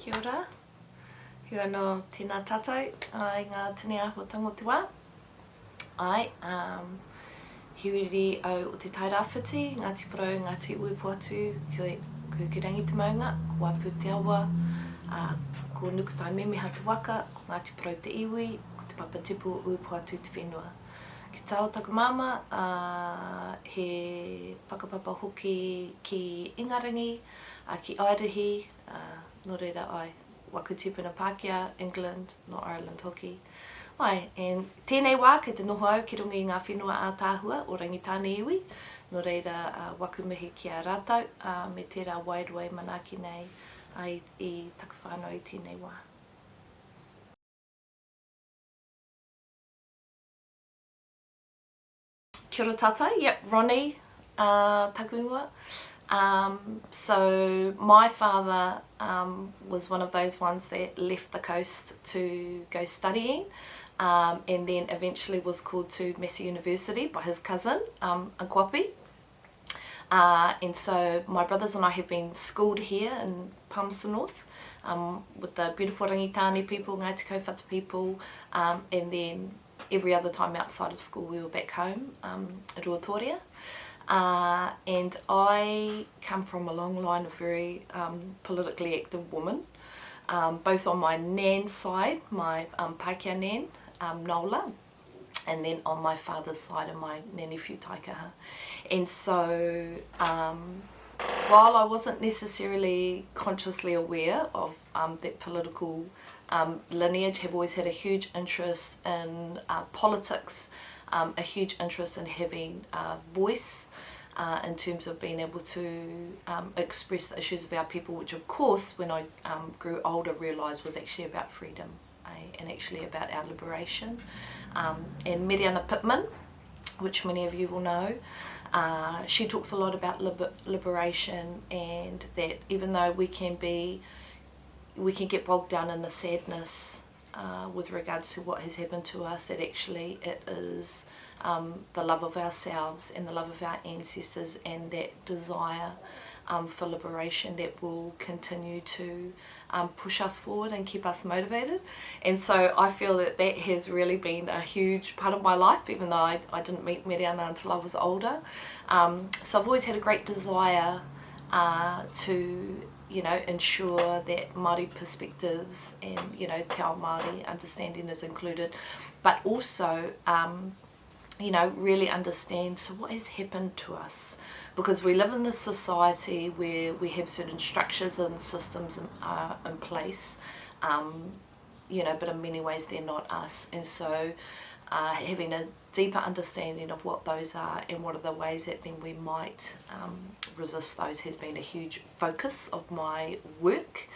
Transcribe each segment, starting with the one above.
Kia ora. Hua no tēnā tātou ai ngā tini aho tangotua. Ai, hiuri au o te tairāwhiti, Ngāti Porou, Ngāti Uipuatu, ki rangi te maunga, ko Wāpu te awa, ko Nukutai Memeha te waka, ko Ngāti Porou te iwi, ko te Papatipu Uipuatu te whenua. Ki tāo taku māma, he whakapapa hoki ki Ingarangi, ki Airihi, no reira ai, Wakutipuna Pākehā, England, no Ireland hoki. Ai, and tēnei wā kei te noho au ki runga i ngā whenua a tāhua o rangitāne iwi, no reira wakumihi ki a rātau, me tērā wairua manaki nei ai I taku whānau I tēnei wā. Kia ora tātai, yep, Ronnie, taku ingoa. So my father was one of those ones that left the coast to go studying, and then eventually was called to Massey University by his cousin, Akwapi. And so my brothers and I have been schooled here in Palmerston North with the beautiful Rangitāne people, Ngāti Kōwhata people, and then every other time outside of school we were back home at Ruatoria. And I come from a long line of very politically active women, both on my nan side, my Pākehā nan, Nola, and then on my father's side of my nanewhiu Taikaha. And so while I wasn't necessarily consciously aware of that political lineage, have always had a huge interest in politics, a huge interest in having voice in terms of being able to express the issues of our people, which of course when I grew older realised was actually about freedom, and actually about our liberation. And Mariana Pittman, which many of you will know, she talks a lot about liberation, and that even though we can get bogged down in the sadness with regards to what has happened to us, that actually it is the love of ourselves and the love of our ancestors and that desire for liberation that will continue to push us forward and keep us motivated. And so I feel that that has really been a huge part of my life, even though I didn't meet Mariana until I was older. So I've always had a great desire to ensure that Māori perspectives and, Te Ao Māori understanding is included, but also, really understand, so what has happened to us? Because we live in this society where we have certain structures and systems in place, but in many ways they're not us. And so having a deeper understanding of what those are and what are the ways that then we might resist those has been a huge focus of my work.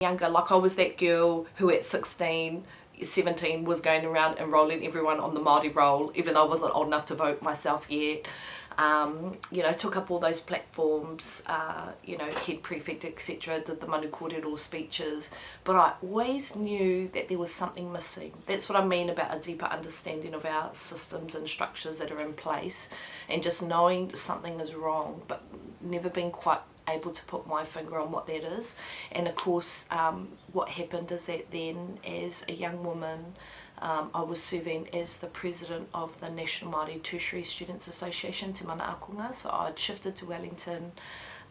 Younger, like I was that girl who at 16, 17 was going around enrolling everyone on the Māori roll, even though I wasn't old enough to vote myself yet. Took up all those platforms, head prefect, etc., did the manu kōrero speeches, but I always knew that there was something missing. That's what I mean about a deeper understanding of our systems and structures that are in place, and just knowing something is wrong, but never being quite able to put my finger on what that is. And of course, what happened is that then, as a young woman, I was serving as the president of the National Māori Tertiary Students Association, Te Mana Akonga, so I'd shifted to Wellington,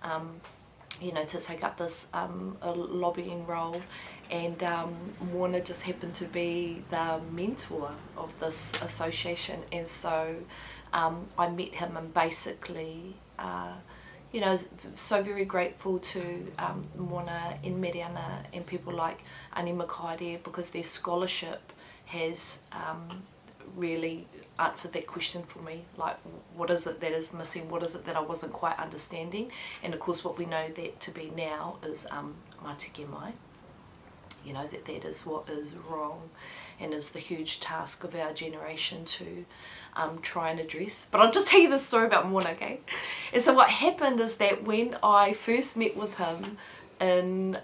to take up this lobbying role, and Moana just happened to be the mentor of this association, and so I met him, and basically so very grateful to Moana and Mariana and people like Ani Makaere, because their scholarship has really answered that question for me, like what is it that is missing, what is it that I wasn't quite understanding. And of course what we know that to be now is Mātike Mai, that is what is wrong and is the huge task of our generation to try and address. But I'll just tell you this story about Moana, okay? And so what happened is that when I first met with him in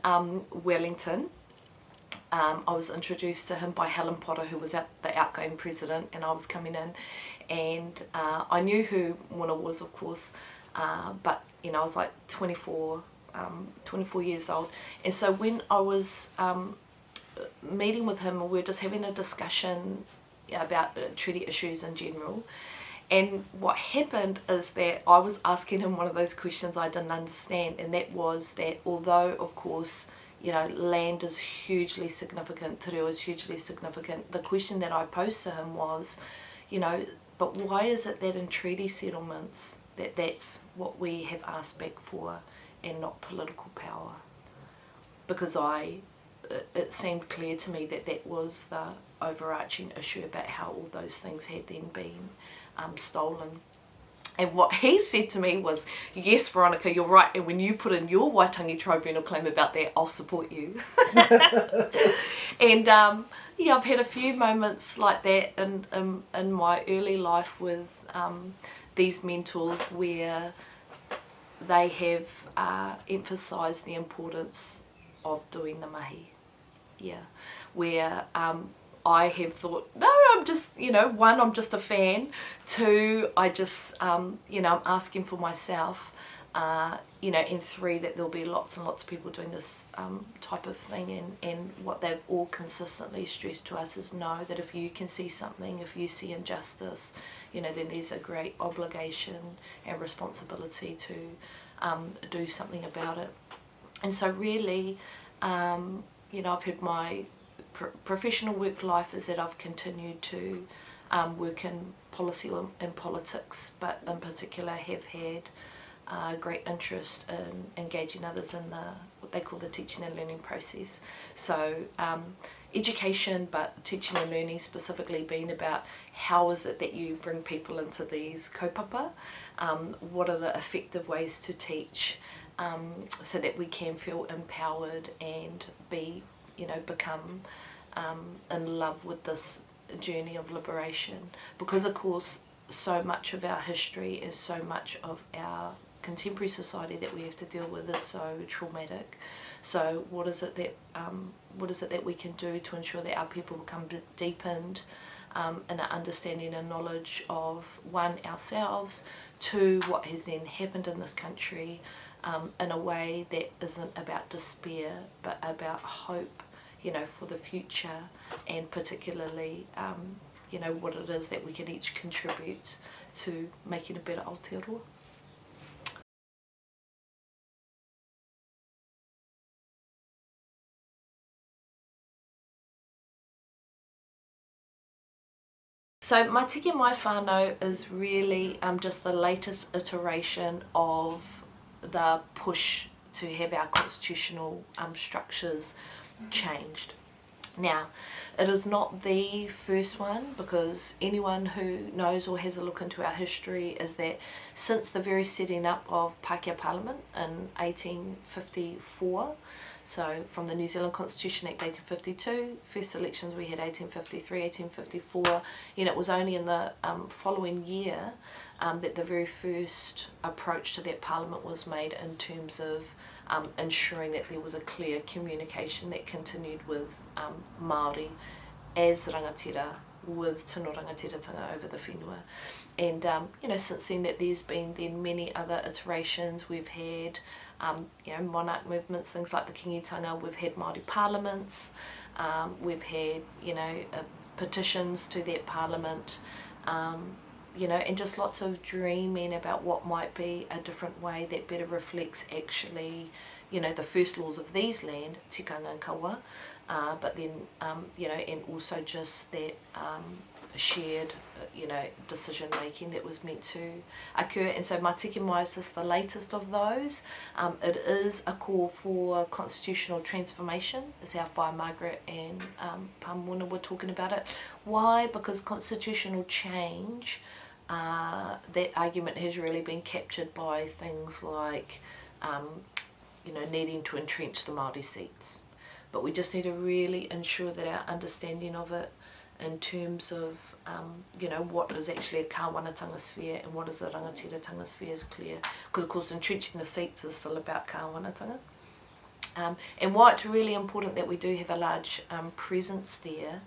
Wellington, I was introduced to him by Helen Potter, who was the outgoing president, and I was coming in, and I knew who Moana was, of course, but you know, I was like 24 years old, and so when I was meeting with him, we were just having a discussion about treaty issues in general. And what happened is that I was asking him one of those questions I didn't understand, and that was that although, of course, you know, land is hugely significant, te reo is hugely significant, the question that I posed to him was, you know, but why is it that in treaty settlements that's what we have asked back for and not political power? Because it seemed clear to me that that was the overarching issue about how all those things had then been stolen. And what he said to me was, yes, Veronica, you're right, and when you put in your Waitangi Tribunal claim about that, I'll support you. And yeah, I've had a few moments like that in my early life with these mentors where they have emphasised the importance of doing the mahi. Yeah, where I have thought, no, I'm just, you know, one, I'm just a fan. Two, I just, you know, I'm asking for myself, you know, and three, that there'll be lots and lots of people doing this type of thing. And what they've all consistently stressed to us is know that if you can see something, if you see injustice, you know, then there's a great obligation and responsibility to do something about it. And so really, you know, I've had my professional work life is that I've continued to work in policy and politics, but in particular have had great interest in engaging others in what they call the teaching and learning process. So education, but teaching and learning specifically being about how is it that you bring people into these kaupapa, what are the effective ways to teach so that we can feel empowered and be, you know, become in love with this journey of liberation, because of course so much of our history is so much of our contemporary society that we have to deal with is so traumatic. So what is it that we can do to ensure that our people become deepened in our understanding and knowledge of, one, ourselves, two, what has then happened in this country, in a way that isn't about despair but about hope, you know, for the future, and particularly, you know, what it is that we can each contribute to making a better Aotearoa. So Mātike Mai Whānau is really just the latest iteration of the push to have our constitutional structures changed. Now, it is not the first one, because anyone who knows or has a look into our history is that since the very setting up of Pākehā Parliament in 1854, so from the New Zealand Constitution Act 1852, first elections we had 1853, 1854, and it was only in the following year that the very first approach to that Parliament was made in terms of ensuring that there was a clear communication that continued with Māori as rangatira with tino rangatiratanga over the whenua. And you know, since then that there's been then many other iterations. We've had you know, monarch movements, things like the Kingitanga. We've had Māori parliaments. We've had, you know, petitions to that parliament. You know, and just lots of dreaming about what might be a different way that better reflects actually, you know, the first laws of these land, tikanga and kawa, but then, you know, and also just that shared, you know, decision making that was meant to occur. And so Mātike Mai is just the latest of those. It is a call for constitutional transformation, as our whai Margaret and Pamona were talking about it. Why? Because constitutional change, that argument has really been captured by things like, you know, needing to entrench the Māori seats. But we just need to really ensure that our understanding of it in terms of, you know, what is actually a kāwanatanga sphere and what is a rangatiratanga sphere is clear. Because of course entrenching the seats is still about kāwanatanga. And why it's really important that we do have a large presence there,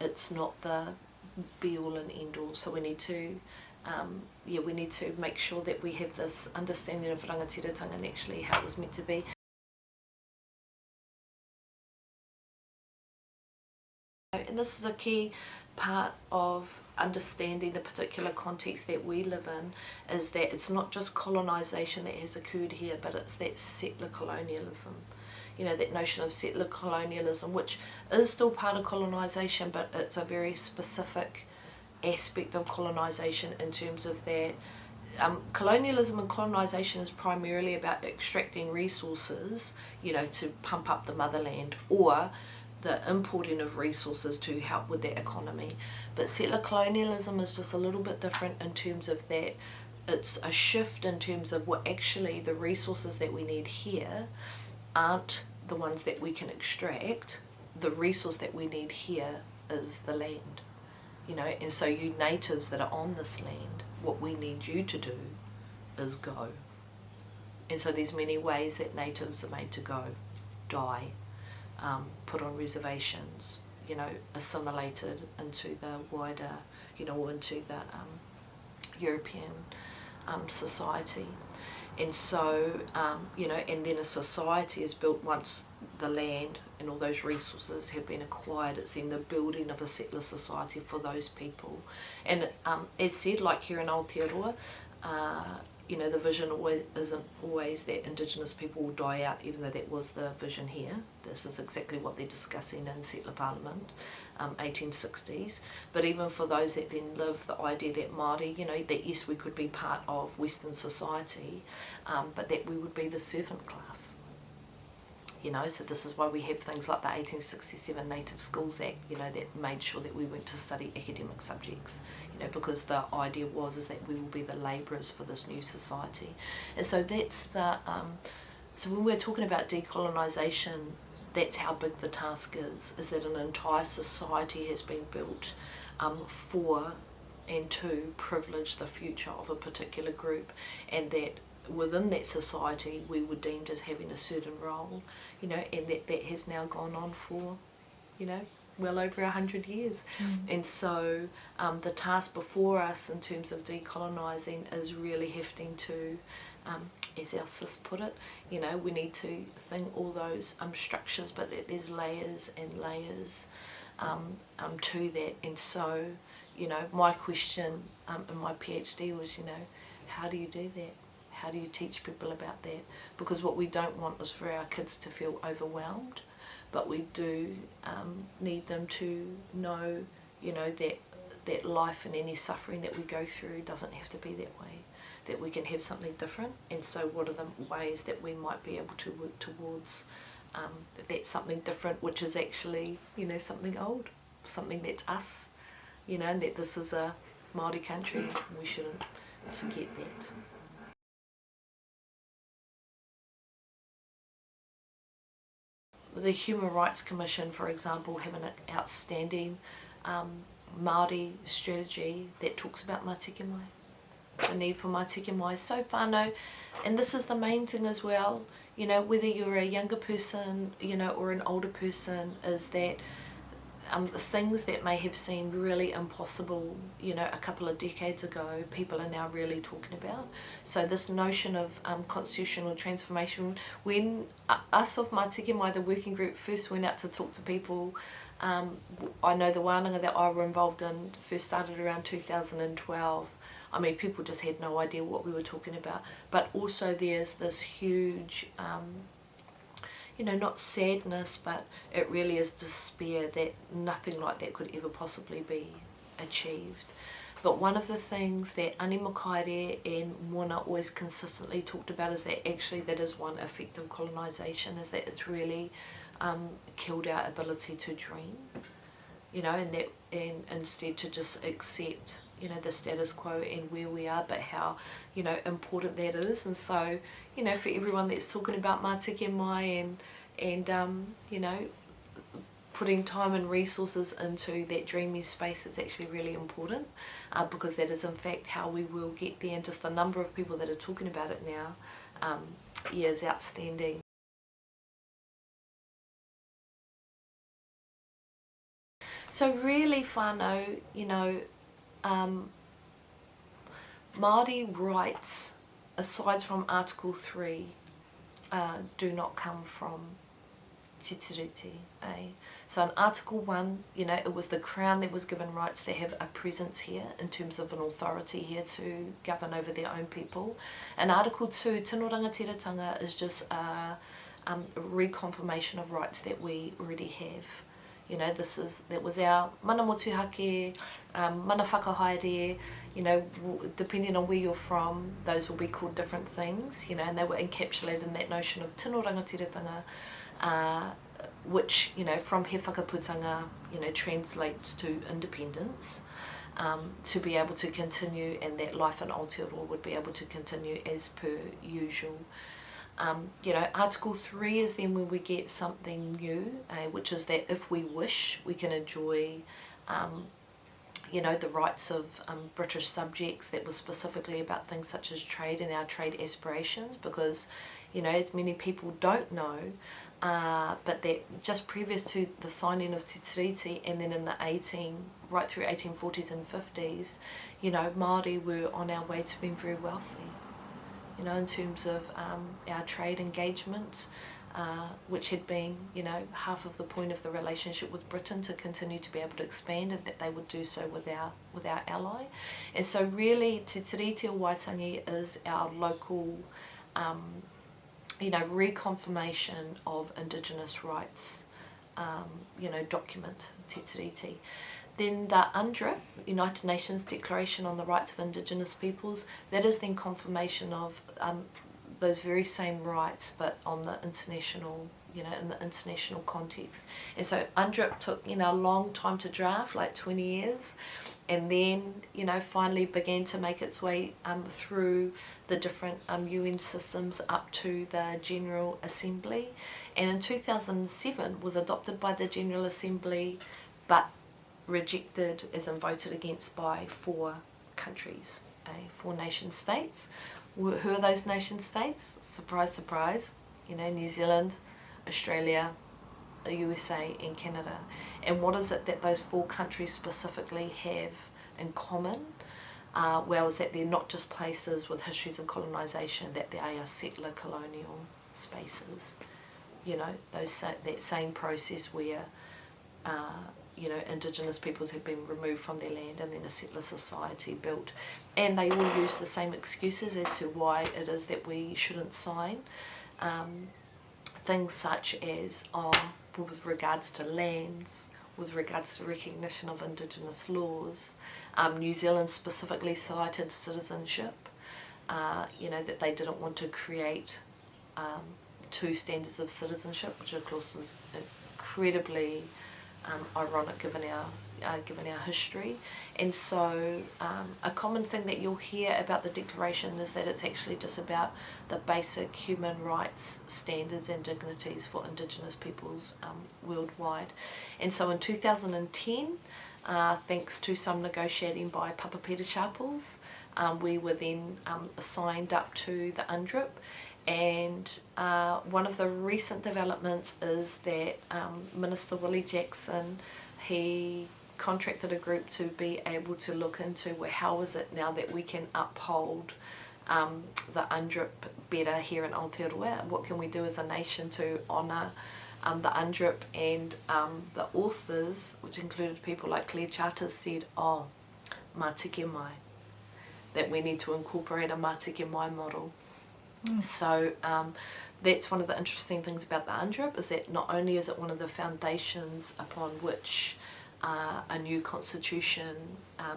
it's not the be all and end all, so we need to yeah, we need to make sure that we have this understanding of rangatiratanga and actually how it was meant to be. And this is a key part of understanding the particular context that we live in, is that it's not just colonisation that has occurred here, but it's that settler colonialism. You know, that notion of settler colonialism, which is still part of colonisation, but it's a very specific aspect of colonisation in terms of that colonialism and colonisation is primarily about extracting resources, you know, to pump up the motherland, or the importing of resources to help with their economy. But settler colonialism is just a little bit different in terms of that it's a shift in terms of what actually the resources that we need here aren't the ones that we can extract. The resource that we need here is the land, you know, and so you natives that are on this land, what we need you to do is go. And so there's many ways that natives are made to go: die, put on reservations, you know, assimilated into the wider, you know, into the European society. And so, you know, and then a society is built once the land and all those resources have been acquired. It's then the building of a settler society for those people. And as said, like here in Aotearoa, you know, the vision isn't always that Indigenous people will die out, even though that was the vision here. This is exactly what they're discussing in Settler Parliament, 1860s. But even for those that then live the idea that Māori, you know, that yes, we could be part of Western society, but that we would be the servant class. You know, so this is why we have things like the 1867 Native Schools Act, you know, that made sure that we went to study academic subjects, you know, because the idea was that we will be the labourers for this new society. And so that's the, so when we're talking about decolonisation, that's how big the task is that an entire society has been built for and to privilege the future of a particular group, and that within that society we were deemed as having a certain role, you know, and that has now gone on for, you know, well over 100 years. And so the task before us in terms of decolonising is really having to, as our sis put it, you know, we need to think all those structures, but that there's layers and layers to that. And so, you know, my question in my PhD was, you know, how do you do that? How do you teach people about that? Because what we don't want is for our kids to feel overwhelmed, but we do need them to know, you know, that life and any suffering that we go through doesn't have to be that way, that we can have something different. And so what are the ways that we might be able to work towards that something different, which is actually, you know, something old, something that's us, you know, and that this is a Māori country. We shouldn't forget that. The Human Rights Commission, for example, have an outstanding Māori strategy that talks about Mātike Mai, the need for Mātike Mai. So whānau, and this is the main thing as well, you know, whether you're a younger person, you know, or an older person, is that things that may have seemed really impossible, you know, a couple of decades ago, people are now really talking about. So this notion of constitutional transformation, when us of Mātike Mai, the working group, first went out to talk to people, I know the Wānanga that I were involved in first started around 2012. I mean, people just had no idea what we were talking about. But also there's this huge you know, not sadness, but it really is despair that nothing like that could ever possibly be achieved. But one of the things that Ani Makaere and Moana always consistently talked about is that actually that is one effect of colonisation, is that it's really killed our ability to dream, you know, and instead to just accept, you know, the status quo and where we are, but how, you know, important that is. And so, you know, for everyone that's talking about Mātike Mai and you know, putting time and resources into that dreamy space is actually really important, because that is in fact how we will get there, and just the number of people that are talking about it now, yeah, is outstanding. So really whānau, you know, Māori rights, aside from Article 3, do not come from Te Tiriti. So in Article 1, it was the Crown that was given rights to have a presence here in terms of an authority here to govern over their own people. In Article 2, tino rangatiratanga is just a reconfirmation of rights that we already have. That was our mana motuhake, mana whakahaere, depending on where you're from, those will be called different things, and they were encapsulated in that notion of tino rangatiratanga, which, from he whakaputanga, translates to independence, to be able to continue, and that life in Aotearoa would be able to continue as per usual. Article 3 is then when we get something new, which is that if we wish, we can enjoy, the rights of British subjects. That was specifically about things such as trade and our trade aspirations, because, as many people don't know, but that just previous to the signing of Te Tiriti, and then in the right through 1840s and 50s, Māori were on our way to being very wealthy. In terms of our trade engagement, which had been, half of the point of the relationship with Britain, to continue to be able to expand, and that they would do so with our ally. And so really, Te Tiriti o Waitangi is our local, reconfirmation of Indigenous rights, document, Te Tiriti. Then the UNDRIP, United Nations Declaration on the Rights of Indigenous Peoples, that is then confirmation of those very same rights, but on the international, in the international context. And so UNDRIP took, a long time to draft, like 20 years, and then, finally began to make its way through the different UN systems up to the General Assembly. And in 2007 was adopted by the General Assembly, but rejected, as in voted against, by 4 countries, 4 nation states. Who are those nation states? Surprise, surprise. New Zealand, Australia, the USA and Canada. And what is it that those 4 countries specifically have in common? Well, is that they're not just places with histories of colonisation, that they are settler colonial spaces. That same process where Indigenous peoples have been removed from their land, and then a settler society built. And they all use the same excuses as to why it is that we shouldn't sign. Things such as, with regards to lands, with regards to recognition of Indigenous laws. New Zealand specifically cited citizenship, that they didn't want to create 2 standards of citizenship, which of course is incredibly ironic given our history. And so a common thing that you'll hear about the declaration is that it's actually just about the basic human rights standards and dignities for Indigenous peoples worldwide. And so in 2010, thanks to some negotiating by Papa Peter Chapels, we were then signed up to the UNDRIP. And one of the recent developments is that Minister Willie Jackson, he contracted a group to be able to look into, well, how is it now that we can uphold the UNDRIP better here in Aotearoa? What can we do as a nation to honour the UNDRIP? And the authors, which included people like Claire Charters, said, Mātike Mai, that we need to incorporate a Mātike Mai model. So that's one of the interesting things about the UNDRIP, is that not only is it one of the foundations upon which a new constitution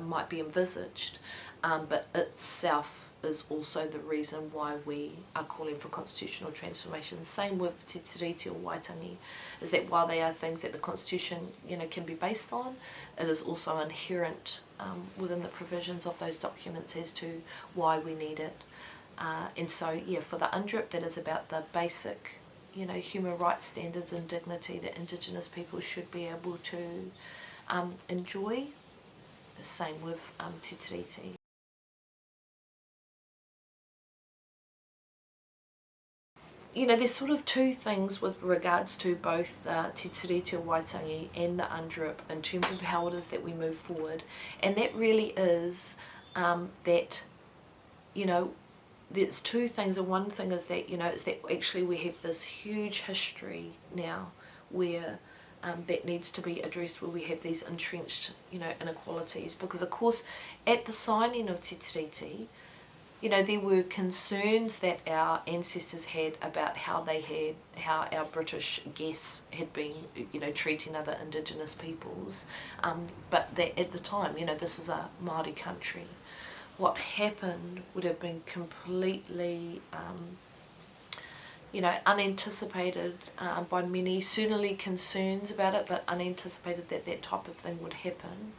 might be envisaged, but itself is also the reason why we are calling for constitutional transformation. Same with Te Tiriti o Waitangi, is that while they are things that the constitution can be based on, it is also inherent within the provisions of those documents as to why we need it. And so, for the UNDRIP, that is about the basic, human rights standards and dignity that Indigenous people should be able to enjoy. The same with Te Tiriti. There's sort of 2 things with regards to both Te Tiriti o Waitangi and the UNDRIP in terms of how it is that we move forward. And that really is that you know, there's two things, and one thing is that, you know, it's that actually we have this huge history now where that needs to be addressed, where we have these entrenched, you know, inequalities, because of course at the signing of Te Tiriti, you know, there were concerns that our ancestors had about how our British guests had been, you know, treating other Indigenous peoples, but that at the time, you know, this is a Māori country. What happened would have been completely, you know, unanticipated by many, certainly concerns about it, but unanticipated that that type of thing would happen.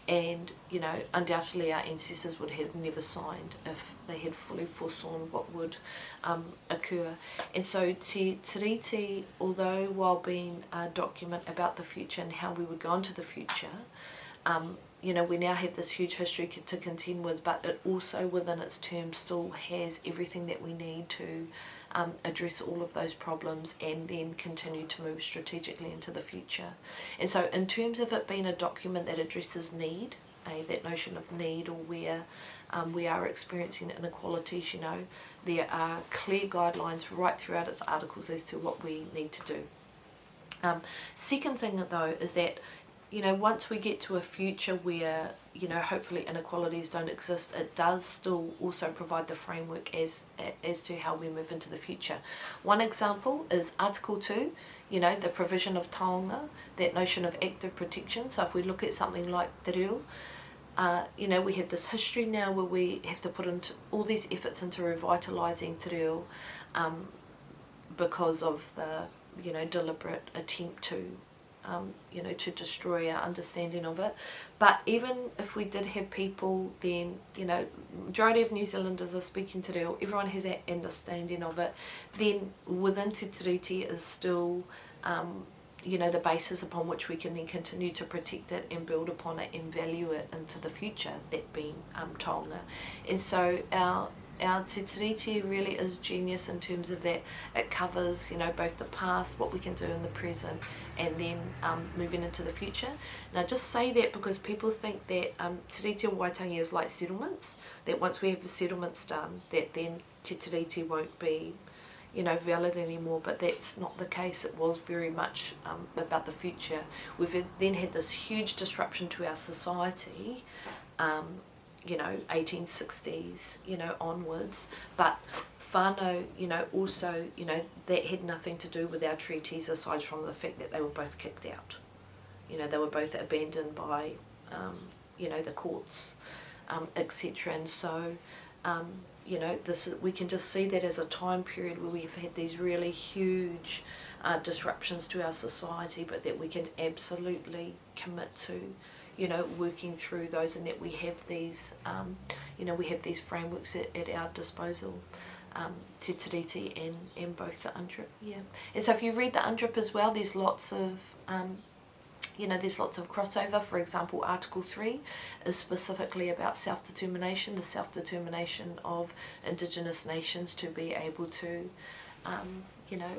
And, you know, undoubtedly our ancestors would have never signed if they had fully foresawn what would occur. And so Te Tiriti, although while being a document about the future and how we would go into the future, you know, we now have this huge history to contend with, but it also within its terms still has everything that we need to address all of those problems and then continue to move strategically into the future. And so in terms of it being a document that addresses need, that notion of need, or where we are experiencing inequalities, you know, there are clear guidelines right throughout its articles as to what we need to do. Second thing though is that, you know, once we get to a future where, you know, hopefully inequalities don't exist, it does still also provide the framework as to how we move into the future. One example is Article 2, you know, the provision of taonga, that notion of active protection. So if we look at something like te reo, you know, we have this history now where we have to put into all these efforts into revitalising te reo because of the, you know, deliberate attempt to you know, to destroy our understanding of it. But even if we did have people, then, you know, majority of New Zealanders are speaking te reo, everyone has that understanding of it, then within Te Tiriti is still, you know, the basis upon which we can then continue to protect it and build upon it and value it into the future, that being taonga. And so our Te Tiriti really is genius in terms of that it covers, you know, both the past, what we can do in the present, and then moving into the future. Now just say that because people think that Te Tiriti o Waitangi is like settlements, that once we have the settlements done, that then Te Tiriti won't be, you know, valid anymore, but that's not the case. It was very much about the future. We've then had this huge disruption to our society, you know, 1860s, you know, onwards, but whānau, you know, also, you know, that had nothing to do with our treaties aside from the fact that they were both kicked out. You know, they were both abandoned by, you know, the courts, etc. And so, you know, we can just see that as a time period where we've had these really huge disruptions to our society, but that we can absolutely commit to, you know, working through those, and that we have these, you know, we have these frameworks at our disposal, Te Tiriti and both the UNDRIP, yeah. And so if you read the UNDRIP as well, there's lots of, you know, there's lots of crossover. For example, Article 3 is specifically about self-determination, the self-determination of Indigenous nations to be able to, you know,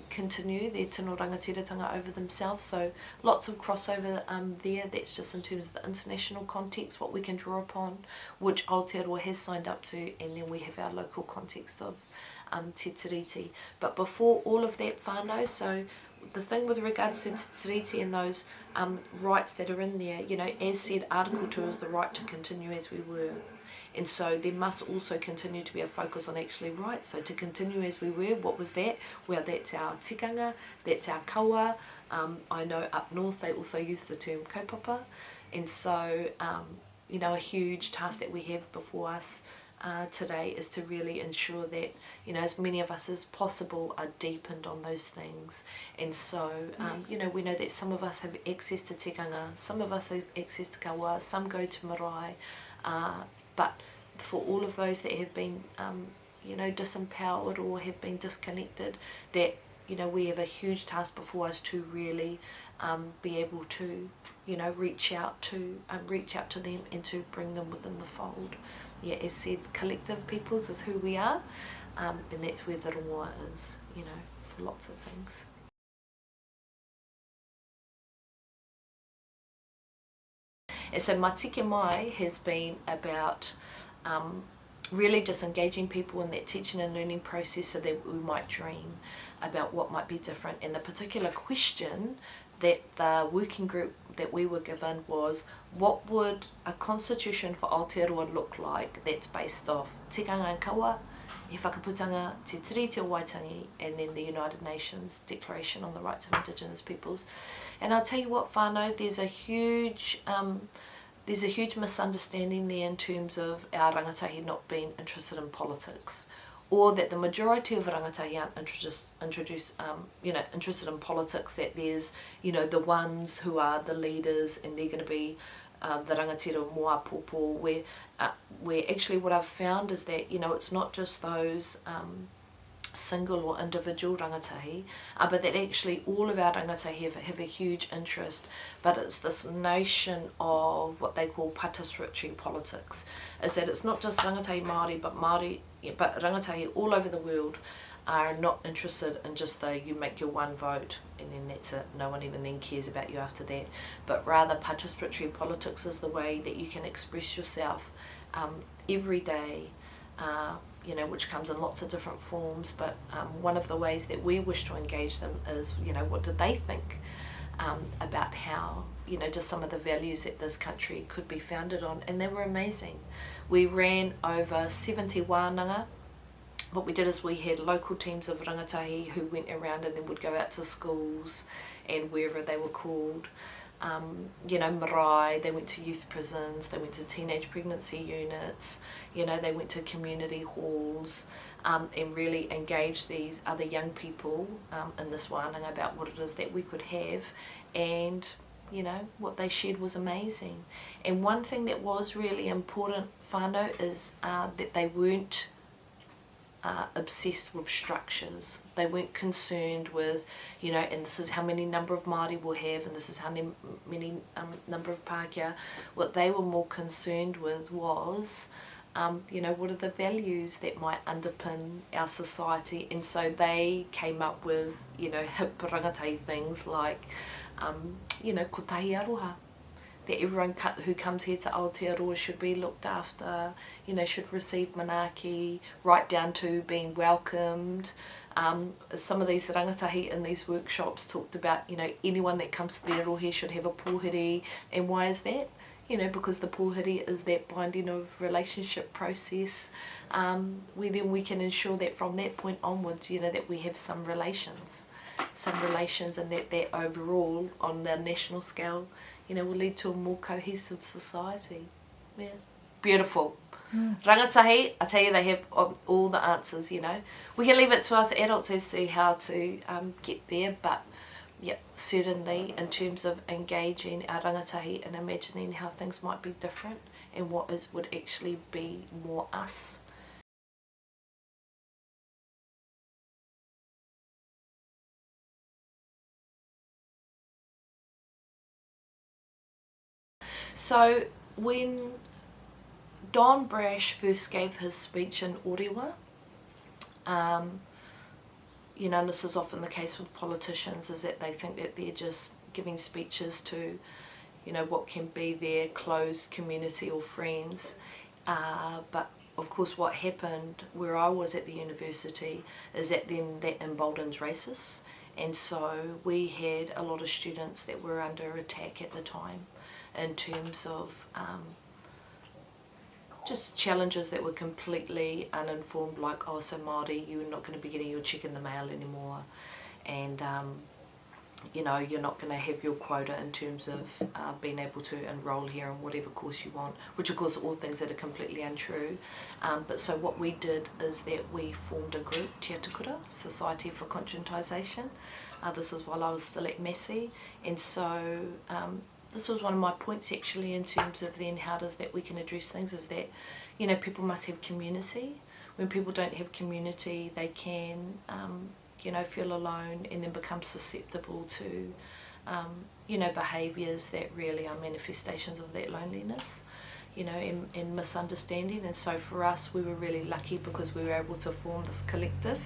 continue their tino rangatiratanga over themselves. So lots of crossover there. That's just in terms of the international context, what we can draw upon, which Aotearoa has signed up to, and then we have our local context of Te Tiriti. But before all of that whānau, so the thing with regards to Te Tiriti and those rights that are in there, you know, as said, Article 2 is the right to continue as we were. And so there must also continue to be a focus on actually rights. So to continue as we were, what was that? Well, that's our tikanga, that's our kawa. I know up north they also use the term kaupapa. And so, you know, a huge task that we have before us today is to really ensure that, you know, as many of us as possible are deepened on those things. And so, you know, we know that some of us have access to tikanga, some of us have access to kawa, some go to marae, but for all of those that have been, you know, disempowered or have been disconnected, that, you know, we have a huge task before us to really be able to, you know, reach out to them and to bring them within the fold. Yeah, as said, collective peoples is who we are, and that's where the rongoa is, you know, for lots of things. And so Mātike Mai has been about really just engaging people in that teaching and learning process so that we might dream about what might be different. And the particular question that the working group that we were given was, what would a constitution for Aotearoa look like that's based off tikanga and kawa, he whakaputanga, te Tiriti o Waitangi, and then the United Nations Declaration on the Rights of Indigenous Peoples. And I'll tell you what, whānau, there's a huge misunderstanding there in terms of our rangatahi not being interested in politics, or that the majority of rangatahi aren't interested in politics, that there's, the ones who are the leaders and they're going to be the rangatira moa popo, where actually what I've found is that, it's not just those single or individual rangatahi, but that actually all of our rangatahi have a huge interest, but it's this notion of what they call participatory politics, is that it's not just rangatahi Māori, but rangatahi all over the world are not interested in just you make your one vote and then that's it, no one even then cares about you after that, but rather participatory politics is the way that you can express yourself every day, which comes in lots of different forms, but one of the ways that we wish to engage them is, what did they think about how, just some of the values that this country could be founded on, and they were amazing. We ran over 70 wānanga. What we did is we had local teams of rangatahi who went around and then would go out to schools and wherever they were called. Marae, they went to youth prisons, they went to teenage pregnancy units, they went to community halls and really engaged these other young people in this wānanga about what it is that we could have, and what they shared was amazing. And one thing that was really important, whānau, is that they weren't obsessed with structures. They weren't concerned with, and this is how many number of Māori we'll have, and this is how many number of Pākehā. What they were more concerned with was, what are the values that might underpin our society, and so they came up with, hip rangatahi things like, Kōtahi aroha, that everyone who comes here to Aotearoa should be looked after, should receive manaaki, right down to being welcomed. Some of these rangatahi in these workshops talked about, anyone that comes to their rohe should have a pōhiri. And why is that? Because the pōhiri is that binding of relationship process, where then we can ensure that from that point onwards, that we have some relations, and that overall, on the national scale, will lead to a more cohesive society. Yeah, beautiful. Rangatahi, I tell you, they have all the answers. We can leave it to us adults as to how to get there, but yeah, certainly in terms of engaging our rangatahi and imagining how things might be different and what would actually be more us. So when Don Brash first gave his speech in Orewa, and this is often the case with politicians, is that they think that they're just giving speeches to, what can be their close community or friends. But of course what happened where I was at the university is that then that emboldens racists. And so we had a lot of students that were under attack at the time in terms of just challenges that were completely uninformed, like, so Māori, you're not going to be getting your cheque in the mail anymore, and you're not going to have your quota in terms of being able to enrol here in whatever course you want, which of course are all things that are completely untrue. But so what we did is that we formed a group, Te Ata Kura Society for Conscientisation. This is while I was still at Massey, and so this was one of my points actually in terms of then how does that we can address things, is that people must have community. When people don't have community, they can feel alone and then become susceptible to behaviours that really are manifestations of that loneliness, and misunderstanding. And so for us, we were really lucky because we were able to form this collective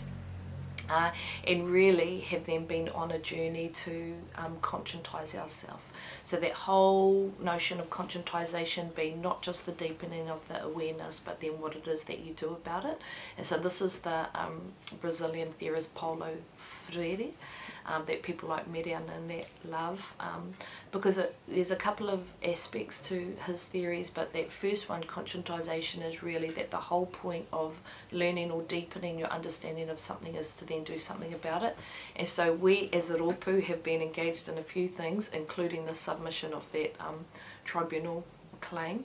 and really have then been on a journey to conscientise ourselves. So that whole notion of conscientisation being not just the deepening of the awareness, but then what it is that you do about it. And so this is the Brazilian theorist Paulo Freire, that people like Mariana and that love, because there's a couple of aspects to his theories, but that first one, conscientisation, is really that the whole point of learning or deepening your understanding of something is to then do something about it. And so we as a rōpū have been engaged in a few things, including the submission of that tribunal claim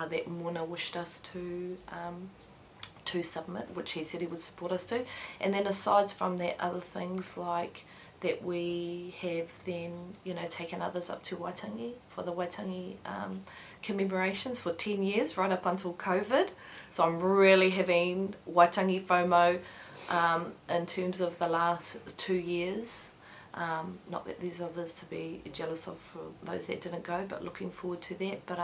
that Mona wished us to submit, which he said he would support us to. And then aside from that, other things like that we have then, you know, taken others up to Waitangi for the Waitangi commemorations for 10 years, right up until COVID. So I'm really having Waitangi FOMO in terms of the last 2 years. Not that there's others to be jealous of for those that didn't go, but looking forward to that. But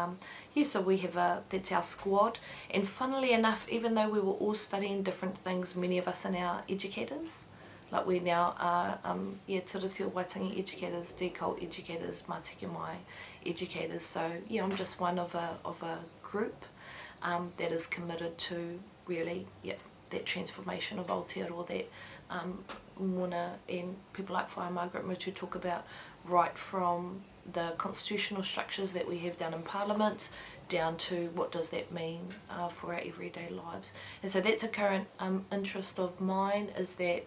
yeah, so we have that's our squad. And funnily enough, even though we were all studying different things, many of us are now educators. Like we now are, Tiriti o Waitangi educators, decult educators, Mātike Mai educators. So yeah, I'm just one of a group that is committed to really, that transformation of Aotearoa that Mona and people like Whai Margaret Mutu talk about, right from the constitutional structures that we have done in Parliament down to what does that mean for our everyday lives. And so that's a current interest of mine, is that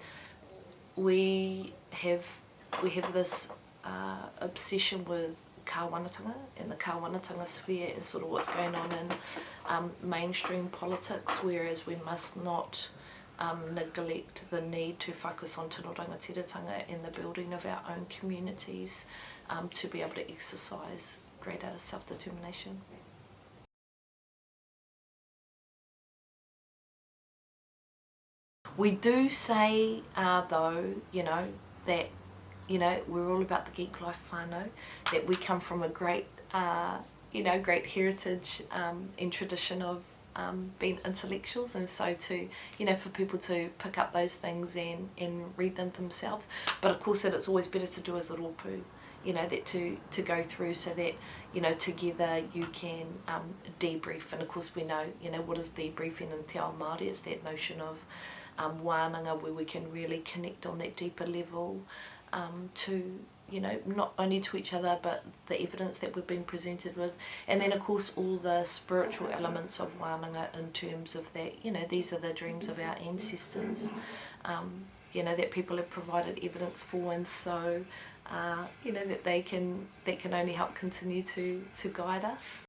we have this obsession with kāwanatanga and the kāwanatanga sphere and sort of what's going on in mainstream politics, whereas we must not neglect the need to focus on tino rangatiratanga and the building of our own communities to be able to exercise greater self-determination. We do say, though, that, we're all about the geek life whānau, that we come from a great, great heritage and tradition of being intellectuals, and so to, for people to pick up those things and read them themselves. But of course that it's always better to do as a rōpū, that to go through so that, together you can debrief. And of course we know, what is debriefing in Te Ao Māori is that notion of Wānanga, where we can really connect on that deeper level to, not only to each other, but the evidence that we've been presented with. And then of course all the spiritual elements of Wānanga in terms of that, these are the dreams of our ancestors, that people have provided evidence for, and so, that they can only help continue to guide us.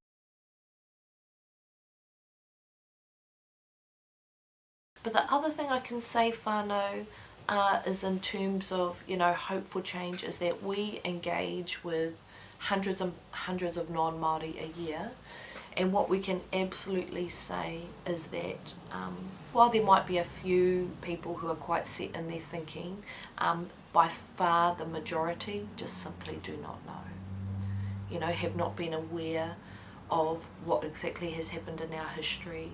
But the other thing I can say, whānau, is in terms of, hope for change, is that we engage with hundreds and hundreds of non-Māori a year. And what we can absolutely say is that while there might be a few people who are quite set in their thinking, by far the majority just simply do not know. Have not been aware of what exactly has happened in our history,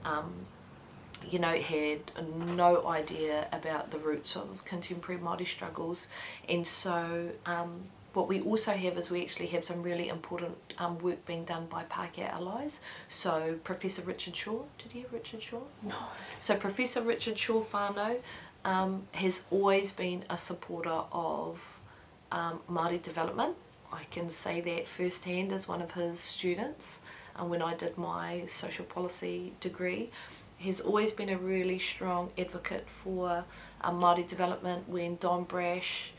had no idea about the roots of contemporary Māori struggles. And so what we also have is we actually have some really important work being done by Pākehā allies. So Professor Richard Shaw, did you have Richard Shaw? No. So Professor Richard Shaw whānau has always been a supporter of Māori development. I can say that firsthand as one of his students when I did my social policy degree. He's always been a really strong advocate for Māori development. When Don Brash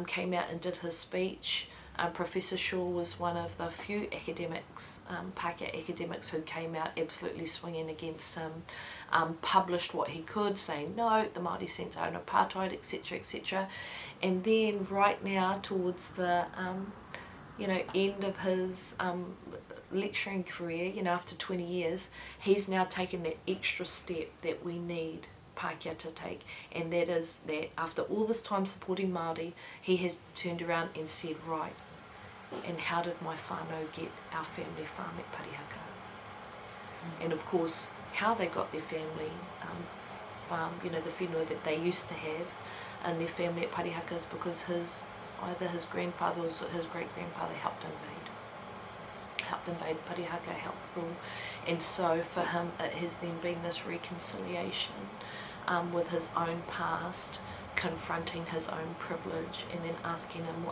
came out and did his speech, Professor Shaw was one of the few academics, Pākehā academics, who came out absolutely swinging against him, published what he could, saying no, the Māori sense own apartheid, etc, etc. And then right now, towards the end of his lecturing career, after 20 years, he's now taken that extra step that we need Pākehā to take, and that is that after all this time supporting Māori, he has turned around and said, right, and how did my whānau get our family farm at Parihaka? And of course, how they got their family you know, the whenua that they used to have in their family at Parihakas, because either his grandfather or his great-grandfather helped invade Parihaka, helped rule. And so for him it has then been this reconciliation with his own past, confronting his own privilege, and then asking him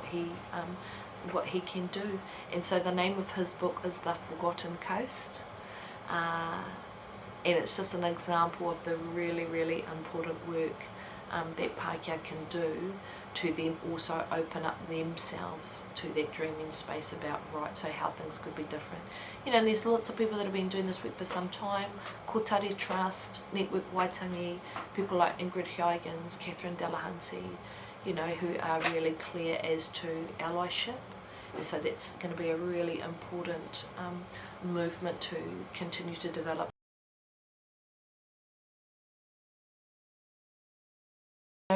what he can do. And so the name of his book is The Forgotten Coast, and it's just an example of the really, really important work that Pākehā can do to then also open up themselves to that dreaming space about, right, so how things could be different. You know, and there's lots of people that have been doing this work for some time. Kōtahi Trust, Network Waitangi, people like Ingrid Huygens, Catherine Delahanty, you know, who are really clear as to allyship. And so that's going to be a really important movement to continue to develop.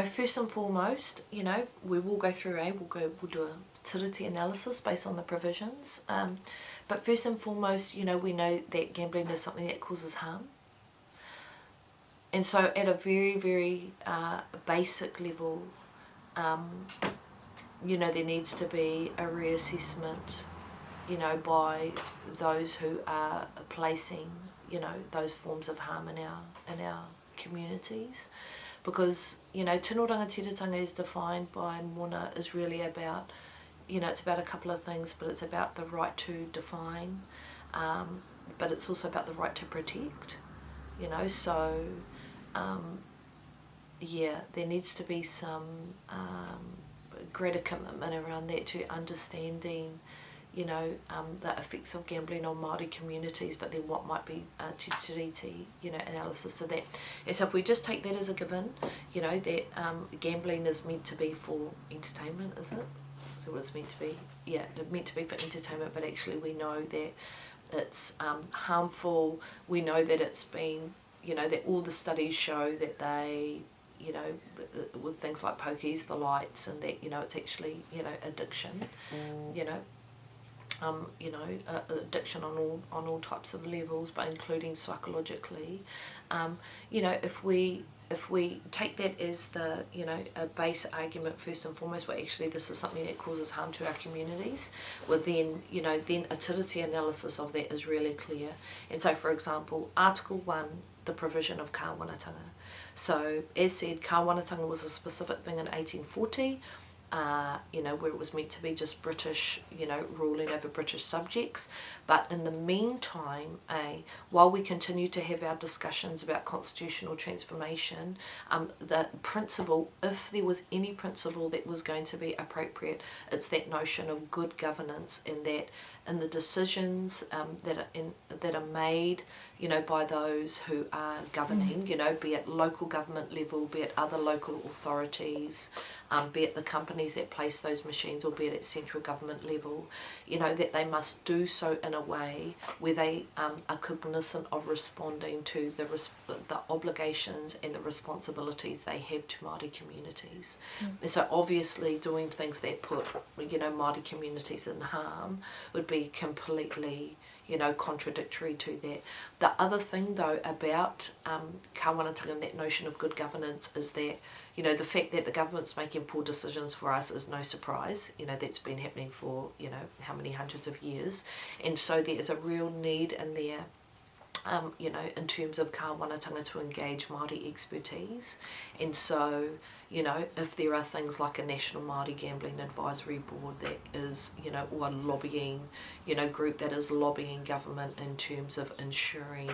First and foremost, you know, we will go through we'll do a tiriti analysis based on the provisions. But first and foremost, you know, we know that gambling is something that causes harm. And so at a very, very basic level, you know, there needs to be a reassessment, you know, by those who are placing, you know, those forms of harm in our communities. Because, you know, tino rangatiratanga is defined by Mona is really about, you know, it's about a couple of things, but it's about the right to define, but it's also about the right to protect, you know. So yeah, there needs to be some greater commitment around that, to understanding, you know, the effects of gambling on Māori communities, but then what might be te tiriti, you know, analysis of that. And so if we just take that as a given, you know, that gambling is meant to be for entertainment, is it? So what it's meant to be? Yeah, it's meant to be for entertainment, but actually we know that it's harmful. We know that it's been, you know, that all the studies show that they, you know, with things like pokies, the lights, and that, you know, it's actually, you know, addiction, you know. You know, addiction on all types of levels, but including psychologically. You know, if we take that as the, you know, a base argument first and foremost, well, actually this is something that causes harm to our communities, well then, you know, then a tiriti analysis of that is really clear. And so, for example, Article 1, the provision of kāwanatanga. So, as said, kāwanatanga was a specific thing in 1840. You know, where it was meant to be just British, you know, ruling over British subjects. But in the meantime, while we continue to have our discussions about constitutional transformation, the principle, if there was any principle that was going to be appropriate, it's that notion of good governance, and that in the decisions that are made, you know, by those who are governing, you know, be it local government level, be it other local authorities, be it the companies that place those machines, or be it at central government level, you know, that they must do so in a way where they are cognizant of responding to the obligations and the responsibilities they have to Māori communities. And so obviously doing things that put, you know, Māori communities in harm would be completely, you know, contradictory to that. The other thing though about kāwanatanga and that notion of good governance is that, you know, the fact that the government's making poor decisions for us is no surprise. You know, that's been happening for, you know, how many hundreds of years. And so there is a real need in there, you know, in terms of kāwanatanga to engage Māori expertise. And so, you know, if there are things like a National Māori Gambling Advisory Board that is, you know, or a lobbying, you know, group that is lobbying government in terms of ensuring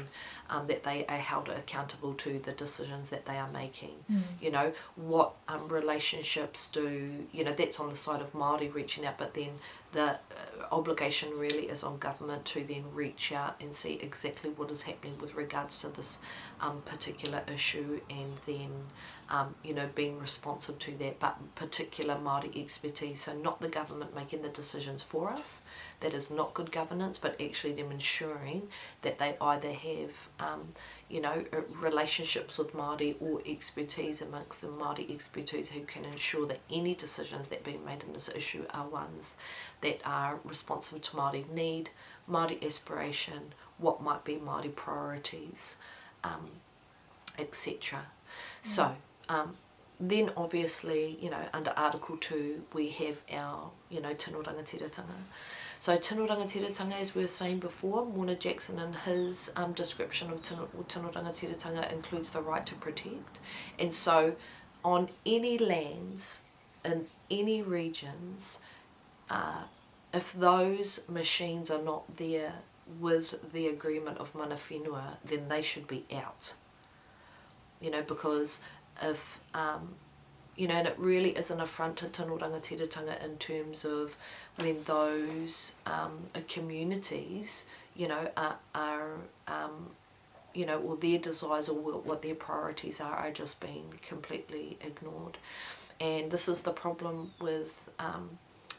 that they are held accountable to the decisions that they are making. You know, what relationships do, you know, that's on the side of Māori reaching out, but then the obligation really is on government to then reach out and see exactly what is happening with regards to this particular issue, and then you know, being responsive to that, but particular Māori expertise. So not the government making the decisions for us, that is not good governance, but actually them ensuring that they either have you know, relationships with Māori or expertise amongst the Māori expertise who can ensure that any decisions that are being made in this issue are ones that are responsive to Māori need, Māori aspiration, what might be Māori priorities. etc. So then obviously, you know, under Article 2 we have our, you know, tino rangatiratanga. So tino rangatiratanga, as we were saying before, Mona Jackson in his description of tino rangatiratanga includes the right to protect. And so on any lands, in any regions, if those machines are not there with the agreement of mana whenua, then they should be out. You know, because if, you know, and it really is an affront to tino rangatiratanga in terms of when those communities, you know, are you know, or their desires or what their priorities are just being completely ignored. And this is the problem with,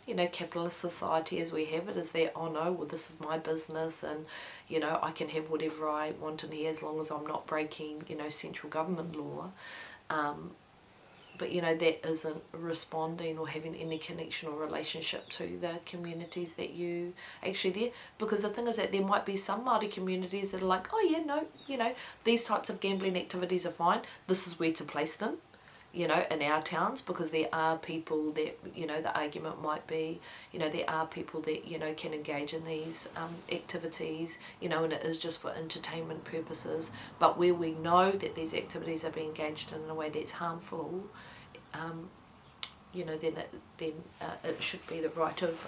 you know, capitalist society as we have it, is that, oh no, well this is my business and, you know, I can have whatever I want in here as long as I'm not breaking, you know, central government law. But, you know, that isn't responding or having any connection or relationship to the communities that you actually there. Because the thing is that there might be some Māori communities that are like, oh yeah, no, you know, these types of gambling activities are fine. This is where to place them, you know, in our towns, because there are people that, you know, the argument might be, you know, there are people that, you know, can engage in these activities, you know, and it is just for entertainment purposes. But where we know that these activities are being engaged in a way that's harmful, you know, then it should be the right of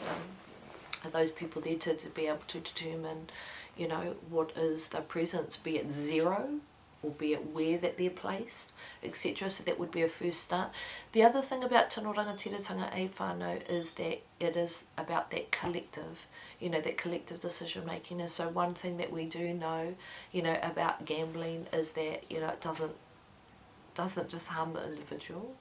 those people there to be able to determine, you know, what is the presence, be it zero or be it where that they're placed, etc. So that would be a first start. The other thing about tino rangatiratanga e whānau is that it is about that collective, you know, that collective decision making. And so one thing that we do know, you know, about gambling is that, you know, it doesn't just harm the individual,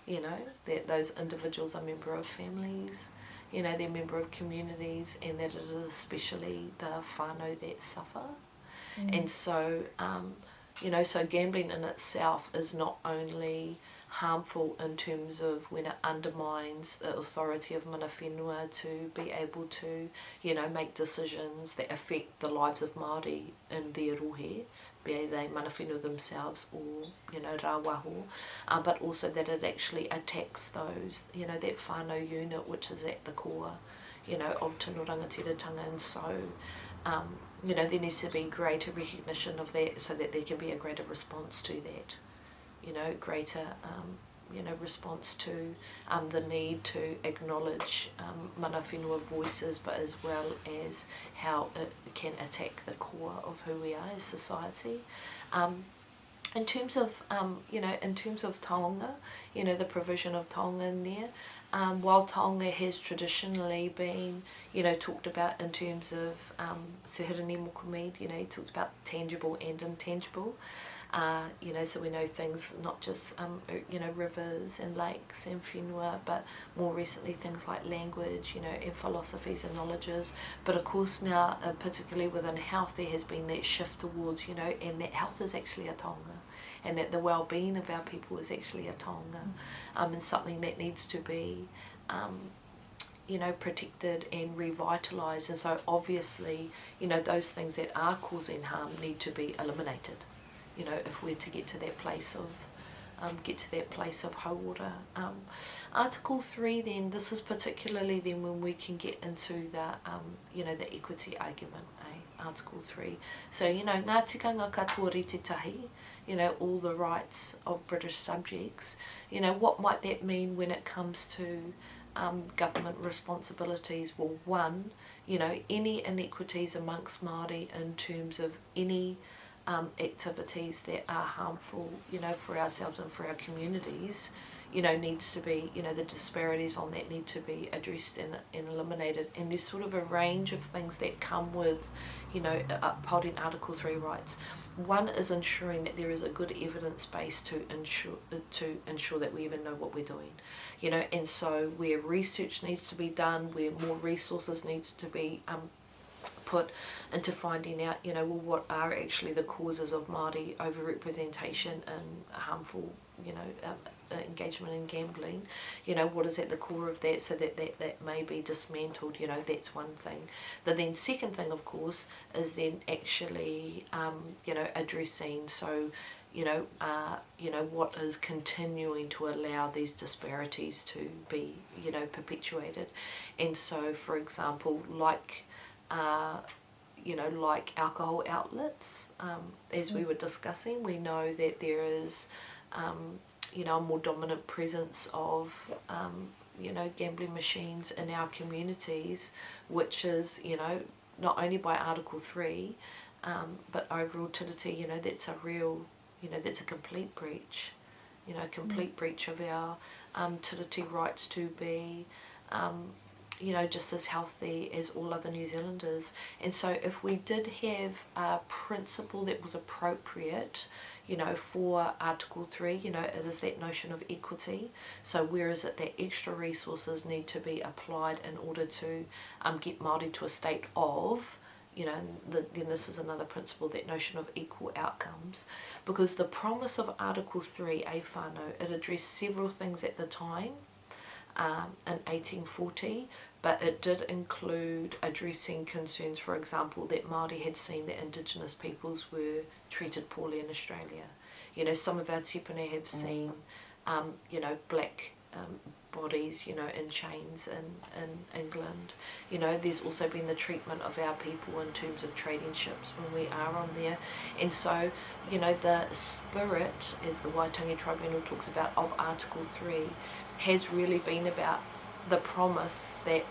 you know, that those individuals are member of families, you know, they're member of communities, and that it is especially the whānau that suffer. And so, you know, so gambling in itself is not only harmful in terms of when it undermines the authority of mana whenua to be able to, you know, make decisions that affect the lives of Māori in their rohe, be they mana whenua themselves or, you know, rā waho, but also that it actually attacks those, you know, that whānau unit which is at the core, you know, of tino rangatiratanga. And so, you know, there needs to be greater recognition of that so that there can be a greater response to that, you know, greater, you know, response to the need to acknowledge mana whenua voices, but as well as how it can attack the core of who we are as society. In terms of, you know, in terms of taonga, you know, the provision of taonga in there, while taonga has traditionally been, you know, talked about in terms of Sir Hirani Mokumid, you know, he talks about tangible and intangible. You know, so we know things not just, you know, rivers and lakes and whenua, but more recently things like language, you know, and philosophies and knowledges. But of course now, particularly within health, there has been that shift towards, you know, and that health is actually a taonga, and that the well-being of our people is actually a taonga, and something that needs to be, you know, protected and revitalised. And so obviously, you know, those things that are causing harm need to be eliminated, you know, if we're to get to that place of hauora. Article 3 then, this is particularly then when we can get into the, you know, the equity argument, Article 3. So, you know, ngā tikanga katoa rite tahi, you know, all the rights of British subjects, you know, what might that mean when it comes to government responsibilities? Well, one, you know, any inequities amongst Māori in terms of any activities that are harmful, you know, for ourselves and for our communities, you know, needs to be, you know, the disparities on that need to be addressed and eliminated. And there's sort of a range of things that come with, you know, upholding Article 3 rights. One is ensuring that there is a good evidence base to ensure that we even know what we're doing, you know, and so where research needs to be done, where more resources needs to be put into finding out, you know, well, what are actually the causes of Māori overrepresentation and harmful, you know, engagement in gambling. You know, what is at the core of that, so that may be dismantled. You know, that's one thing. The then second thing, of course, is then actually, you know, addressing, so, you know, what is continuing to allow these disparities to be, you know, perpetuated. And so, for example, like, you know, like alcohol outlets, as we were discussing, we know that there is, you know, a more dominant presence of, you know, gambling machines in our communities, which is, you know, not only by Article 3, but overall Tiriti, you know, that's a real, you know, that's a complete breach, you know, a complete breach of our Tiriti rights to be, you know, just as healthy as all other New Zealanders. And so if we did have a principle that was appropriate, you know, for Article 3, you know, it is that notion of equity. So where is it that extra resources need to be applied in order to get Māori to a state of, you know, then this is another principle, that notion of equal outcomes. Because the promise of Article 3, e whānau, it addressed several things at the time, in 1840, but it did include addressing concerns, for example, that Māori had seen that Indigenous peoples were treated poorly in Australia. You know, some of our tipune have seen, you know, black bodies, you know, in chains in England. You know, there's also been the treatment of our people in terms of trading ships when we are on there. And so, you know, the spirit, as the Waitangi Tribunal talks about, of Article 3 has really been about the promise that,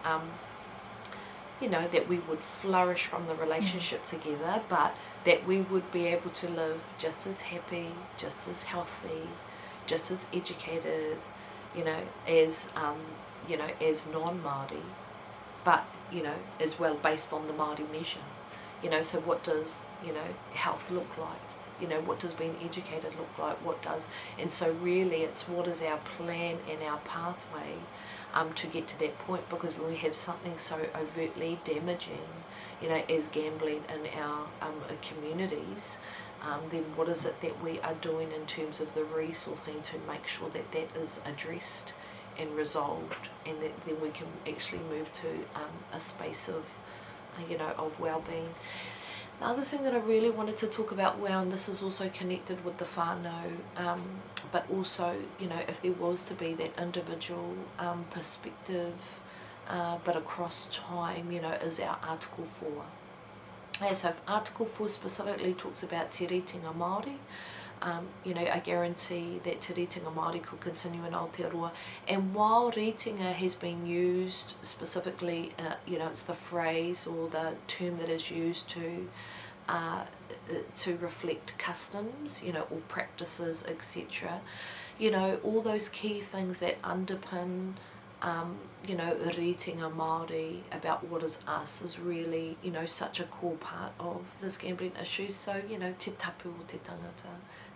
you know, that we would flourish from the relationship together, but that we would be able to live just as happy, just as healthy, just as educated, you know, as you know, as non-Māori, but, you know, as well based on the Māori measure. You know, so what does, you know, health look like? You know, what does being educated look like? What does, and so really it's what is our plan and our pathway to get to that point, because when we have something so overtly damaging, you know, as gambling in our communities, then what is it that we are doing in terms of the resourcing to make sure that that is addressed and resolved, and that then we can actually move to a space of, you know, of well-being. The other thing that I really wanted to talk about, well, and this is also connected with the whānau, but also, you know, if there was to be that individual perspective, but across time, you know, is our Article 4. Okay, so if Article 4 specifically talks about te ritinga Māori, you know, I guarantee that te ritinga Māori could continue in Aotearoa. And while ritinga has been used specifically, you know, it's the phrase or the term that is used to reflect customs, you know, or practices, etc. You know, all those key things that underpin, you know, ritinga Māori about what is us is really, you know, such a core part of this gambling issue. So, you know, te tapu o te tangata,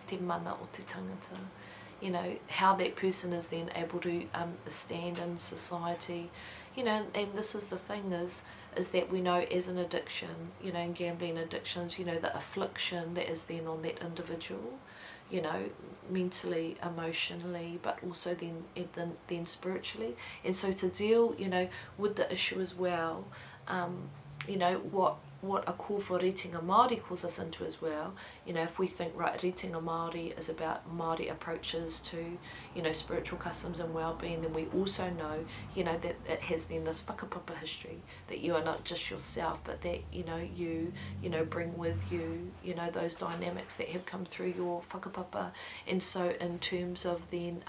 te mana o te tangata, you know, how that person is then able to stand in society, you know. And this is the thing, is that we know as an addiction, you know, in gambling addictions, you know, the affliction that is then on that individual, you know, mentally, emotionally, but also then spiritually. And so to deal, you know, with the issue as well, you know, what a call for ritinga Māori calls us into as well. You know, if we think, right, ritinga Māori is about Māori approaches to, you know, spiritual customs and well-being, then we also know, you know, that it has then this whakapapa history, that you are not just yourself, but that, you know, bring with you, you know, those dynamics that have come through your whakapapa. And so in terms of then,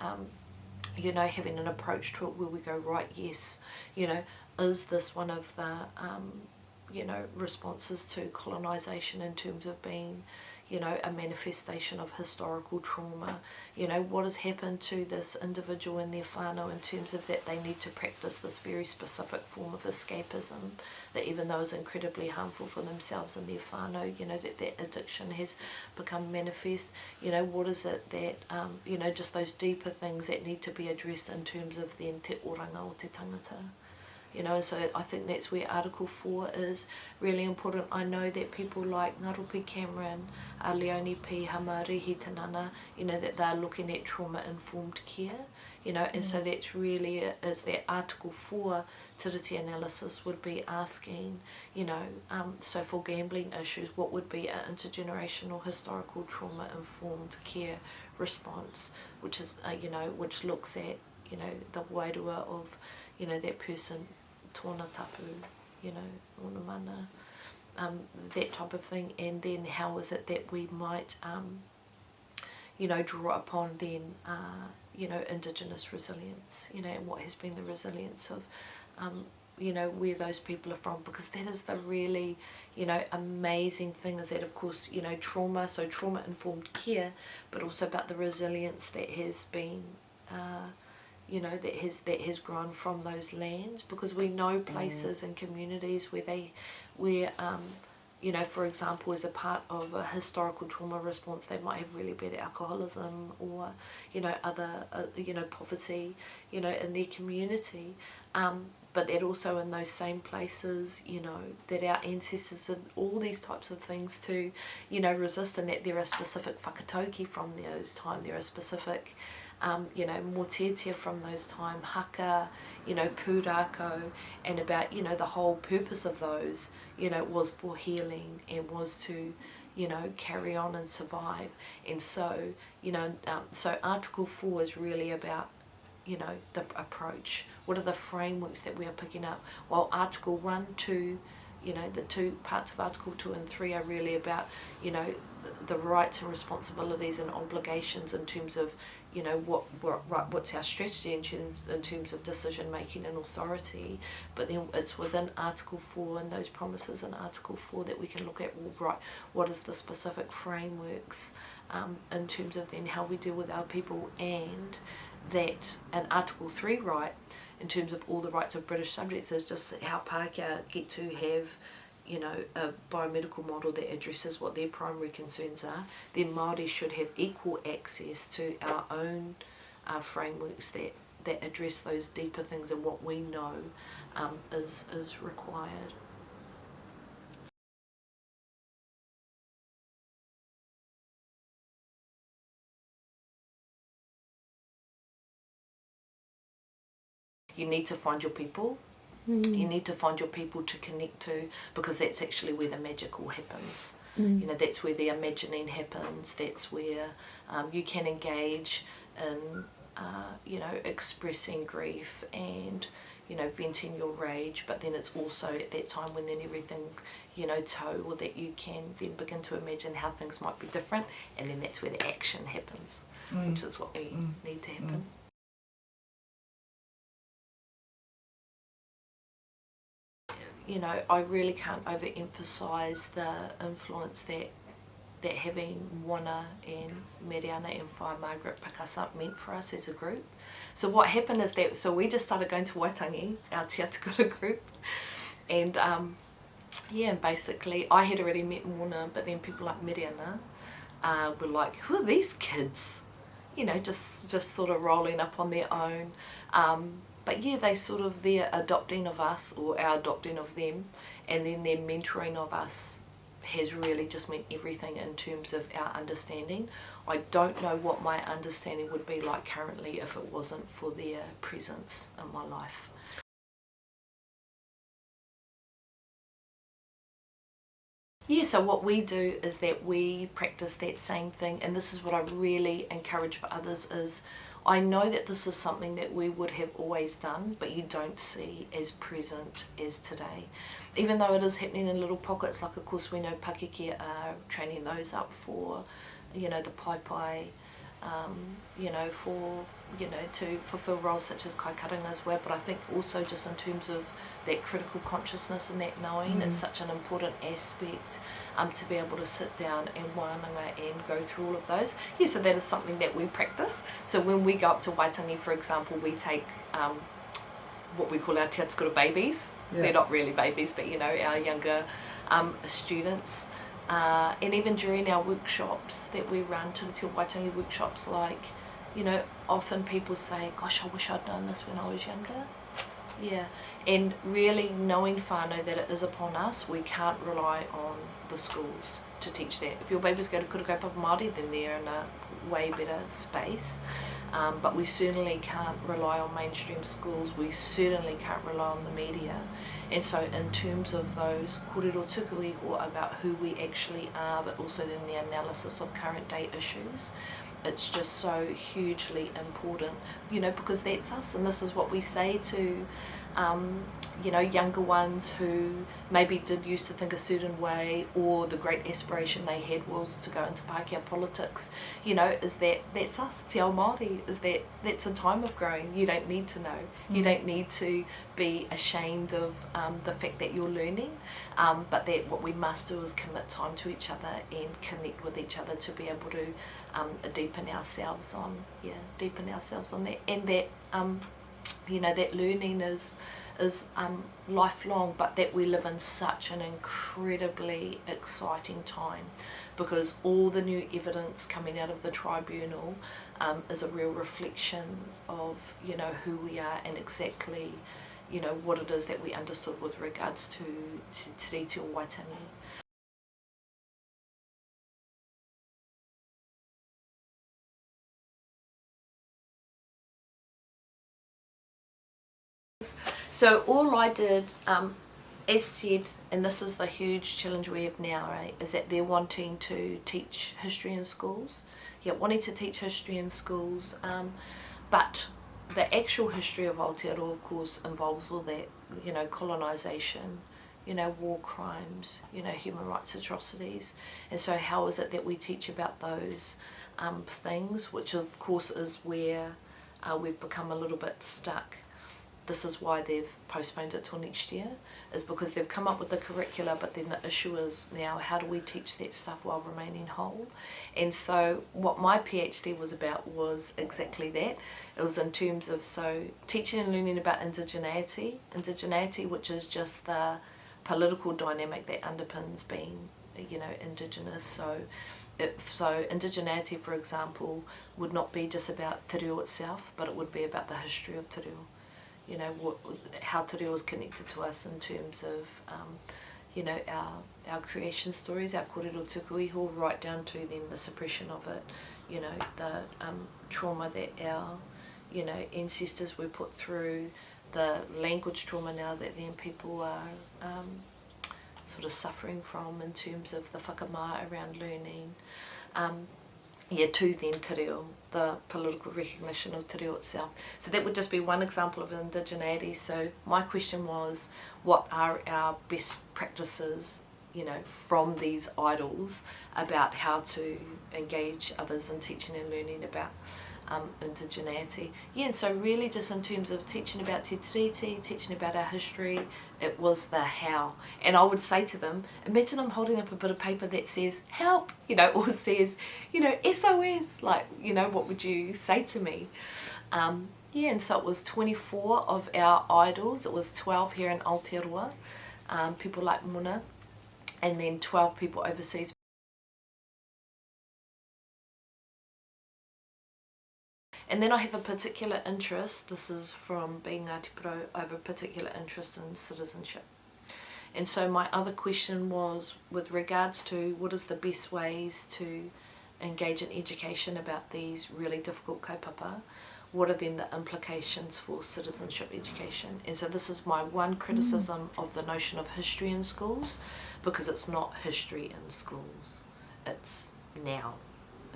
you know, having an approach to it where we go, right, yes, you know, is this one of the, you know, responses to colonisation in terms of being, you know, a manifestation of historical trauma? You know, what has happened to this individual in their whānau in terms of that they need to practice this very specific form of escapism, that even though it's incredibly harmful for themselves and their whānau, you know, that addiction has become manifest. You know, what is it that, you know, just those deeper things that need to be addressed in terms of then te oranga o te tangata. you know, so I think that's where Article 4 is really important. I know that people like Ngarupi Cameron, Leonie P. Hamarihi Tanana, you know, that they're looking at trauma-informed care, you know, and so that's really is that Article 4 Tiriti analysis would be asking, you know, so for gambling issues, what would be an intergenerational historical trauma-informed care response, which is, you know, which looks at, you know, the wairua of, you know, that person, tōna tapu, you know, ona mana, that type of thing, and then how is it that we might, you know, draw upon then, you know, Indigenous resilience, you know, and what has been the resilience of, you know, where those people are from, because that is the really, you know, amazing thing is that, of course, you know, trauma, so trauma-informed care, but also about the resilience that has been, you know, that has grown from those lands, because we know places and communities where you know, for example, as a part of a historical trauma response, they might have really bad alcoholism or, you know, other, you know, poverty, you know, in their community. But that also in those same places, you know, that our ancestors did all these types of things to, you know, resist, and that there are specific whakatauki from those time, there are specific, you know, motetia from those time, haka, you know, pūrākau, and about, you know, the whole purpose of those, you know, was for healing and was to, you know, carry on and survive. And so, you know, so Article 4 is really about, you know, the approach. What are the frameworks that we are picking up? While Article 1, 2, you know, the two parts of Article 2 and 3 are really about, you know, the rights and responsibilities and obligations in terms of, you know, what's our strategy in terms of decision making and authority. But then it's within Article 4 and those promises in Article 4 that we can look at, well, right, what is the specific frameworks in terms of then how we deal with our people, and that an Article 3 right in terms of all the rights of British subjects is just how Pākehā get to have, you know, a biomedical model that addresses what their primary concerns are. Then Māori should have equal access to our own frameworks that address those deeper things and what we know is required. You need to find your people. You need to find your people to connect to, because that's actually where the magical happens. You know, that's where the imagining happens. That's where you can engage in, you know, expressing grief and, you know, venting your rage. But then it's also at that time when then everything, you know, or that you can then begin to imagine how things might be different, and then that's where the action happens, which is what we need to happen. You know, I really can't overemphasise the influence that having Wana and Mariana and Whai Margaret pick us up meant for us as a group. So what happened is that, so we just started going to Waitangi, our Te Ata Kura group, and yeah, basically I had already met Mona, but then people like Mariana were like, who are these kids? You know, just sort of rolling up on their own. But yeah, they sort of, their adopting of us, or our adopting of them, and then their mentoring of us has really just meant everything in terms of our understanding. I don't know what my understanding would be like currently if it wasn't for their presence in my life. Yeah, so what we do is that we practice that same thing, and this is what I really encourage for others is, I know that this is something that we would have always done, but you don't see as present as today. Even though it is happening in little pockets, like of course we know Pakeke are training those up for, you know, the pai, you know, for, you know, to fulfill roles such as kaikaringa as well. But I think also just in terms of that critical consciousness and that knowing, it's such an important aspect to be able to sit down and Wānanga and go through all of those. Yeah, so that is something that we practice. So when we go up to Waitangi, for example, we take what we call our Te Ata Kura babies. Yeah. They're not really babies, but you know, our younger students. And even during our workshops that we run, to the Te Waitangi workshops, like, you know, often people say, gosh, I wish I'd known this when I was younger. Yeah, and really knowing whānau that it is upon us, we can't rely on the schools to teach that. If your babies go to kura kaupapa Māori, then they're in a way better space. But we certainly can't rely on mainstream schools, we certainly can't rely on the media. And so in terms of those kōrero tuku iho about who we actually are, but also then the analysis of current day issues, it's just so hugely important, you know, because that's us, and this is what we say to you know, younger ones who maybe did used to think a certain way, or the great aspiration they had was to go into Pākehā politics, you know, is that that's us, te ao Māori, is that that's a time of growing. You don't need to know, you don't need to be ashamed of the fact that you're learning, but that what we must do is commit time to each other and connect with each other to be able to deepen ourselves on that, and that you know, that learning is lifelong, but that we live in such an incredibly exciting time, because all the new evidence coming out of the tribunal is a real reflection of, you know, who we are and exactly, you know, what it is that we understood with regards to Tiriti or Waitangi. So all I did, as said, and this is the huge challenge we have now, right, is that they're wanting to teach history in schools. Yeah, wanting to teach history in schools, but the actual history of Aotearoa, of course, involves all that, you know, colonisation, you know, war crimes, you know, human rights atrocities. And so how is it that we teach about those things, which of course is where we've become a little bit stuck. This is why they've postponed it till next year, is because they've come up with the curricula, but then the issue is now, how do we teach that stuff while remaining whole? And so what my PhD was about was exactly that. It was in terms of, so teaching and learning about indigeneity, which is just the political dynamic that underpins being, you know, Indigenous. So indigeneity, for example, would not be just about te reo itself, but it would be about the history of te reo. You know, how te reo is connected to us in terms of, you know, our creation stories, our kōrero tuku iho, right down to then the suppression of it, you know, the trauma that our, you know, ancestors were put through, the language trauma now that then people are sort of suffering from in terms of the whakamā around learning. Yeah, to then te reo, the political recognition of te reo itself. So that would just be one example of indigeneity. So my question was, what are our best practices, you know, from these idols about how to engage others in teaching and learning about indigeneity. Yeah, and so really just in terms of teaching about Te Tiriti, teaching about our history, it was the how. And I would say to them, imagine I'm holding up a bit of paper that says help, you know, or says, you know, SOS, like, you know, what would you say to me? Yeah, and so it was 24 of our idols. It was 12 here in Aotearoa, people like Muna, and then 12 people overseas. And then I have a particular interest, this is from being Ngāti Porou, I have a particular interest in citizenship. And so my other question was with regards to what is the best ways to engage in education about these really difficult kaupapa, what are then the implications for citizenship education? And so this is my one criticism of the notion of history in schools, because it's not history in schools, it's now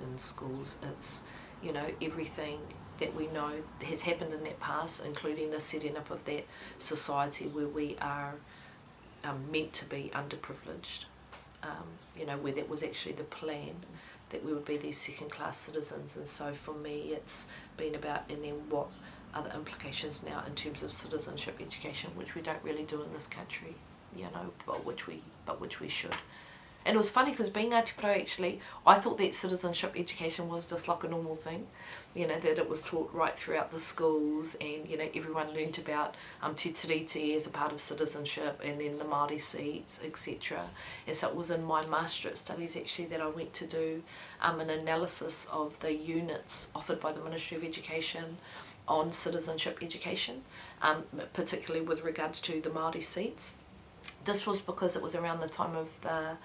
in schools, it's, you know, everything that we know has happened in that past, including the setting up of that society where we are meant to be underprivileged, you know, where that was actually the plan, that we would be these second-class citizens. And so for me it's been about, and then what are the implications now in terms of citizenship education, which we don't really do in this country, you know, but which we should. And it was funny because being Ngāti Porou, actually, I thought that citizenship education was just like a normal thing, you know, that it was taught right throughout the schools, and, you know, everyone learnt about Te Tiriti as a part of citizenship, and then the Māori seats, etc. And so it was in my masterate studies actually that I went to do an analysis of the units offered by the Ministry of Education on citizenship education, particularly with regards to the Māori seats. This was because it was around the time of the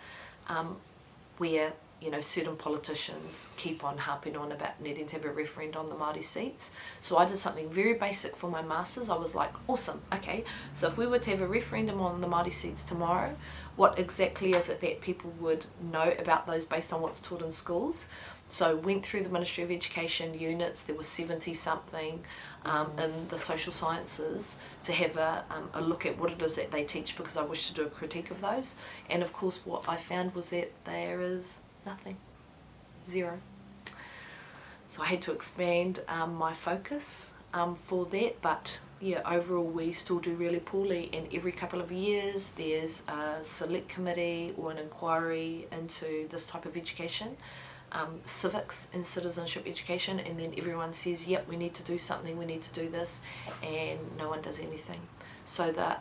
where certain politicians keep on harping on about needing to have a referendum on the Māori seats. So I did something very basic for my masters. I was like, awesome, okay, so if we were to have a referendum on the Māori seats tomorrow, what exactly is it that people would know about those based on what's taught in schools? So went through the Ministry of Education units. There were 70 something in the social sciences to have a look at what it is that they teach, because I wish to do a critique of those. And of course what I found was that there is nothing, zero. So I had to expand my focus for that, but yeah, overall we still do really poorly, and every couple of years there's a select committee or an inquiry into this type of education, civics and citizenship education, and then everyone says, yep, we need to do something, we need to do this, and no one does anything. So the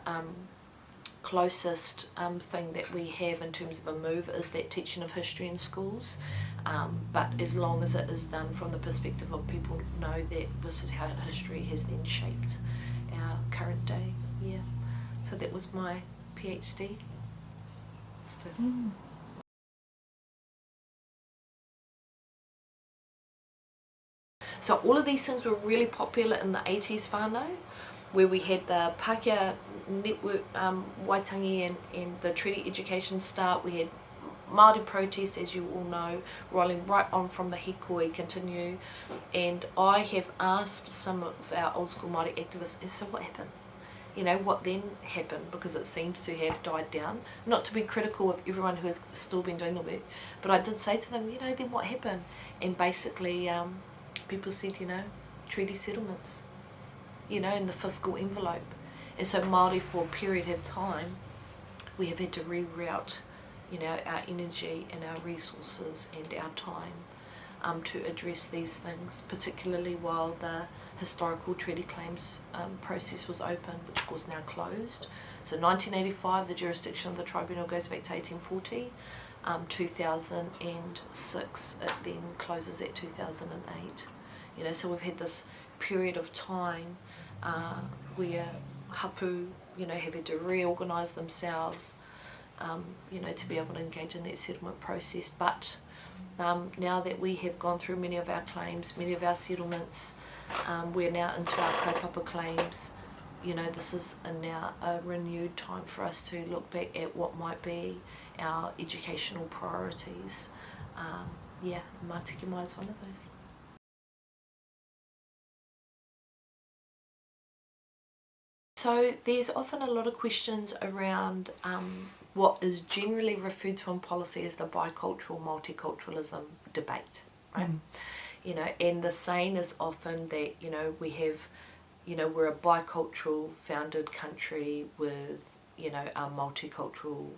closest thing that we have in terms of a move is that teaching of history in schools, but as long as it is done from the perspective of people know that this is how history has then shaped our current day. Yeah, so that was my PhD, I suppose. So all of these things were really popular in the 80s whānau, where we had the Pākehā network, Waitangi and the treaty education start. We had Māori protest, as you all know, rolling right on from the hikoi continue. And I have asked some of our old school Māori activists, so what happened? What then happened? Because it seems to have died down. Not to be critical of everyone who has still been doing the work, but I did say to them, then what happened? And basically people said, treaty settlements, in the fiscal envelope. And so Māori, for a period of time, we have had to reroute, our energy and our resources and our time to address these things, particularly while the historical treaty claims process was open, which of course now closed. So 1985, the jurisdiction of the tribunal goes back to 1840. 2006, it then closes at 2008. So we've had this period of time where hapu, have had to reorganise themselves, to be able to engage in that settlement process. But now that we have gone through many of our claims, many of our settlements, we're now into our kaupapa claims. This is now a renewed time for us to look back at what might be our educational priorities. Mātike Mai is one of those. So there's often a lot of questions around what is generally referred to in policy as the bicultural multiculturalism debate, right? And the saying is often that, we have, we're a bicultural founded country with, a multicultural,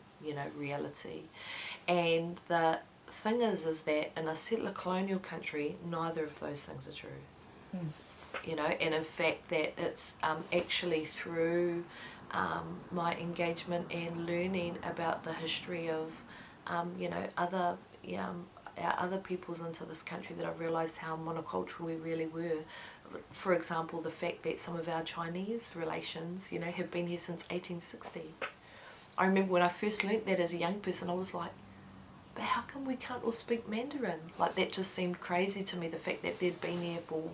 reality. And the thing is that in a settler colonial country, neither of those things are true. And in fact that it's actually through my engagement and learning about the history of other our other peoples into this country that I've realised how monocultural we really were. For example, the fact that some of our Chinese relations, have been here since 1860. I remember when I first learnt that as a young person, I was like, but how come we can't all speak Mandarin? Like, that just seemed crazy to me, the fact that they'd been here for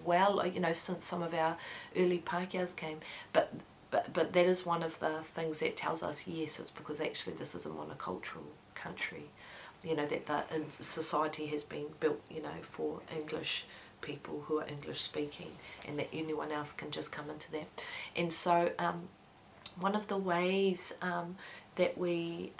since some of our early Pākehās came. But that is one of the things that tells us, yes, it's because actually this is a monocultural country, that the society has been built, for English people who are English speaking, and that anyone else can just come into that. And so one of the ways that we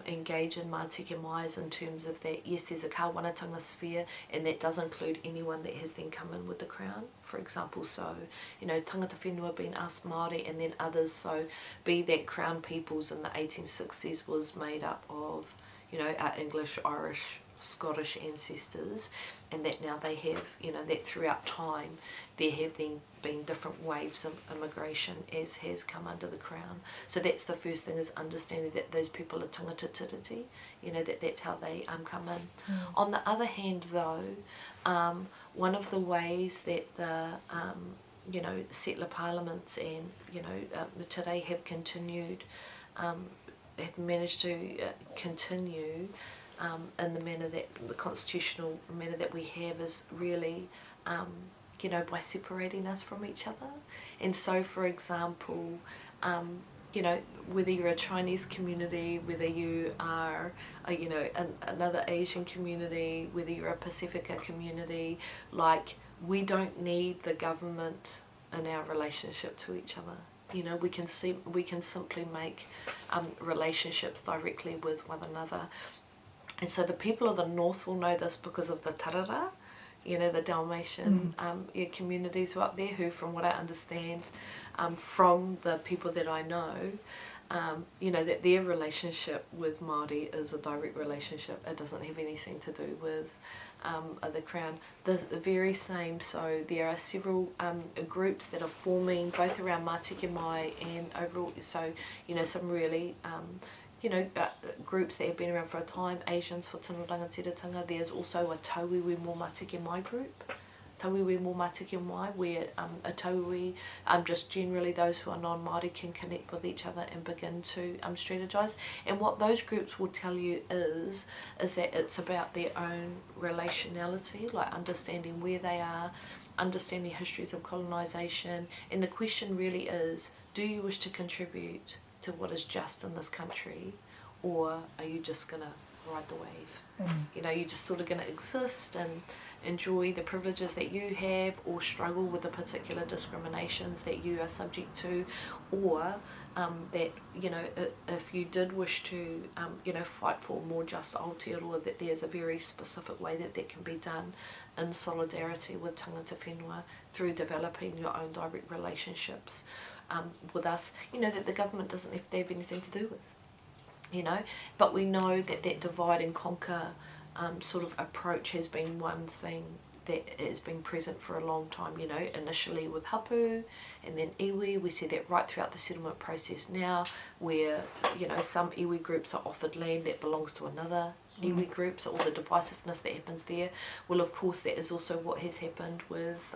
engage in Mātike Mai is in terms of that, yes, there's a kāwanatanga sphere, and that does include anyone that has then come in with the Crown, for example. So, tangata whenua being us Māori, and then others. So be that Crown peoples in the 1860s was made up of, our English, Irish, Scottish ancestors, and that now they have, that throughout time there have then been different waves of immigration as has come under the Crown. So that's the first thing, is understanding that those people are tangata tiriti, that's how they come in. On the other hand though, one of the ways that the you know, settler parliaments and, you know, today have continued, have managed to continue in the manner that, the constitutional manner that we have is really, you know, by separating us from each other. And so, for example, you know, whether you're a Chinese community, whether you are, you know, another Asian community, whether you're a Pacifica community, like, we don't need the government in our relationship to each other. You know, we can simply make relationships directly with one another. And so the people of the north will know this because of the tarara, you know, the Dalmatian communities who are up there, who, from what I understand, from the people that I know, you know, that their relationship with Māori is a direct relationship. It doesn't have anything to do with the Crown. The very same, so there are several groups that are forming both around Mātike Mai and overall, so, you know, some really, you know, groups that have been around for a time, Asians for Tino Rangatiratanga. There's also a Tāwhai Mō Mātike Mai group, Tāwhai Mō Mātike Mai, where a Tāwhai, just generally those who are non-Māori can connect with each other and begin to strategise. And what those groups will tell you is that it's about their own relationality, like understanding where they are, understanding histories of colonisation, and the question really is, do you wish to contribute to what is just in this country, or are you just going to ride the wave? You know, you're just sort of going to exist and enjoy the privileges that you have, or struggle with the particular discriminations that you are subject to, or that, you know, if you did wish to, you know, fight for more just Aotearoa, that there's a very specific way that can be done in solidarity with tangata whenua through developing your own direct relationships with us, you know, that the government doesn't have to have anything to do with, you know. But we know that that divide and conquer sort of approach has been one thing that has been present for a long time, you know, initially with hapu and then iwi. We see that right throughout the settlement process now, where, you know, some iwi groups are offered land that belongs to another iwi group, so all the divisiveness that happens there. Well, of course, that is also what has happened with,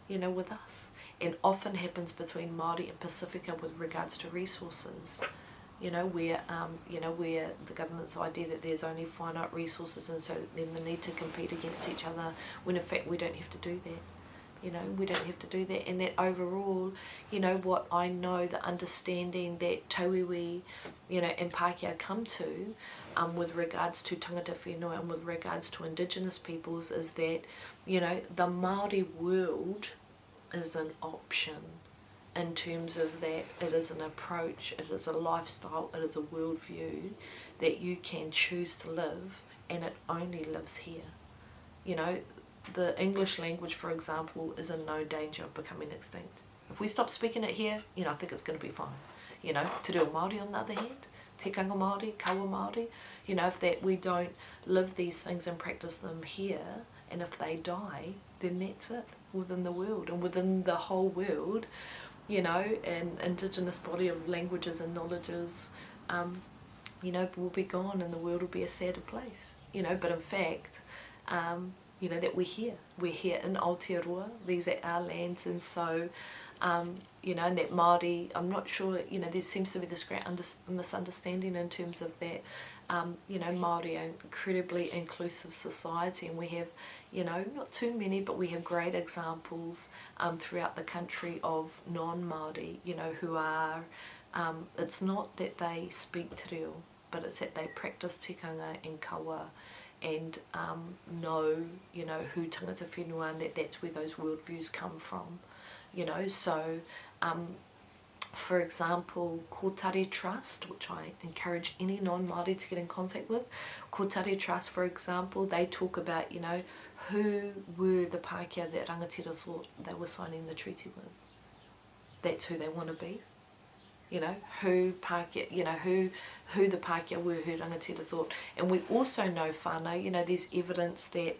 you know, with us, and often happens between Māori and Pacifica with regards to resources. You know, where where the government's idea that there's only finite resources, and so then the need to compete against each other, when in fact we don't have to do that. You know, we don't have to do that. And that overall, you know, what I know, the understanding that tauiwi, you know, and Pākehā come to with regards to tangata whenua and with regards to Indigenous peoples, is that, you know, the Māori world is an option, in terms of that it is an approach, it is a lifestyle, it is a worldview that you can choose to live, and it only lives here. You know, the English language, for example, is in no danger of becoming extinct. If we stop speaking it here, you know, I think it's going to be fine. You know, Te Reo Māori on the other hand, Tikanga Māori, Kawa Māori, you know, if that we don't live these things and practice them here, and if they die, then that's it within the world, and within the whole world, you know, an Indigenous body of languages and knowledges, you know, will be gone, and the world will be a sadder place, you know. But in fact, you know, that we're here in Aotearoa, these are our lands, and so, you know, and that Māori, I'm not sure, you know, there seems to be this great misunderstanding in terms of that, you know, Māori are an incredibly inclusive society, and we have, you know, not too many, but we have great examples throughout the country of non-Māori, you know, who are, it's not that they speak te reo, but it's that they practice tikanga and kawa, and know, you know, who tangata whenua, and that's where those worldviews come from, you know. So, for example, Kōtahi Trust, which I encourage any non-Māori to get in contact with, Kōtahi Trust, for example, they talk about, you know, who were the Pākehā that rangatira thought they were signing the treaty with. That's who they want to be. You know, who Pākehā, you know, who the Pākehā were, who rangatira thought. And we also know whānau, you know, there's evidence that,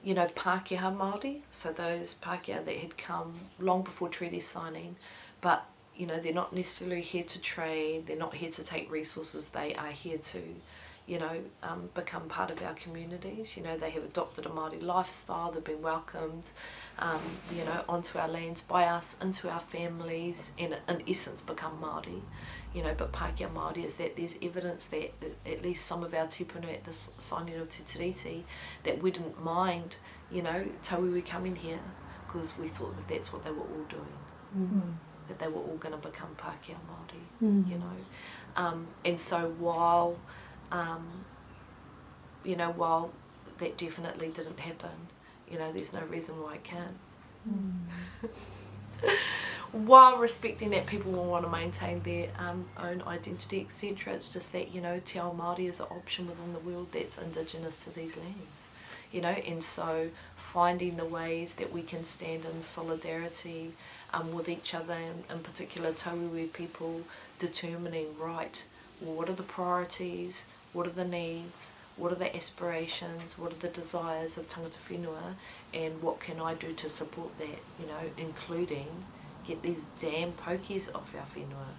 you know, Pākehā Māori, so those Pākehā that had come long before treaty signing, but, you know, they're not necessarily here to trade, they're not here to take resources, they are here to, become part of our communities. They have adopted a Māori lifestyle, they've been welcomed, onto our lands by us, into our families, and in essence become Māori. But Pākehā Māori is that there's evidence that at least some of our tupuna at the signing of Te Tiriti, that we didn't mind, tauiwi coming here, because we thought that that's what they were all doing, that they were all going to become Pākehā Māori, and so while that definitely didn't happen, there's no reason why it can. While respecting that people will want to maintain their own identity, etc., it's just that, Te Ao Māori is an option within the world that's indigenous to these lands, and so finding the ways that we can stand in solidarity with each other, and in particular tauiwi people, determining, right, well, what are the priorities, what are the needs, what are the aspirations, what are the desires of tangata whenua, and what can I do to support that, including get these damn pokies off our whenua.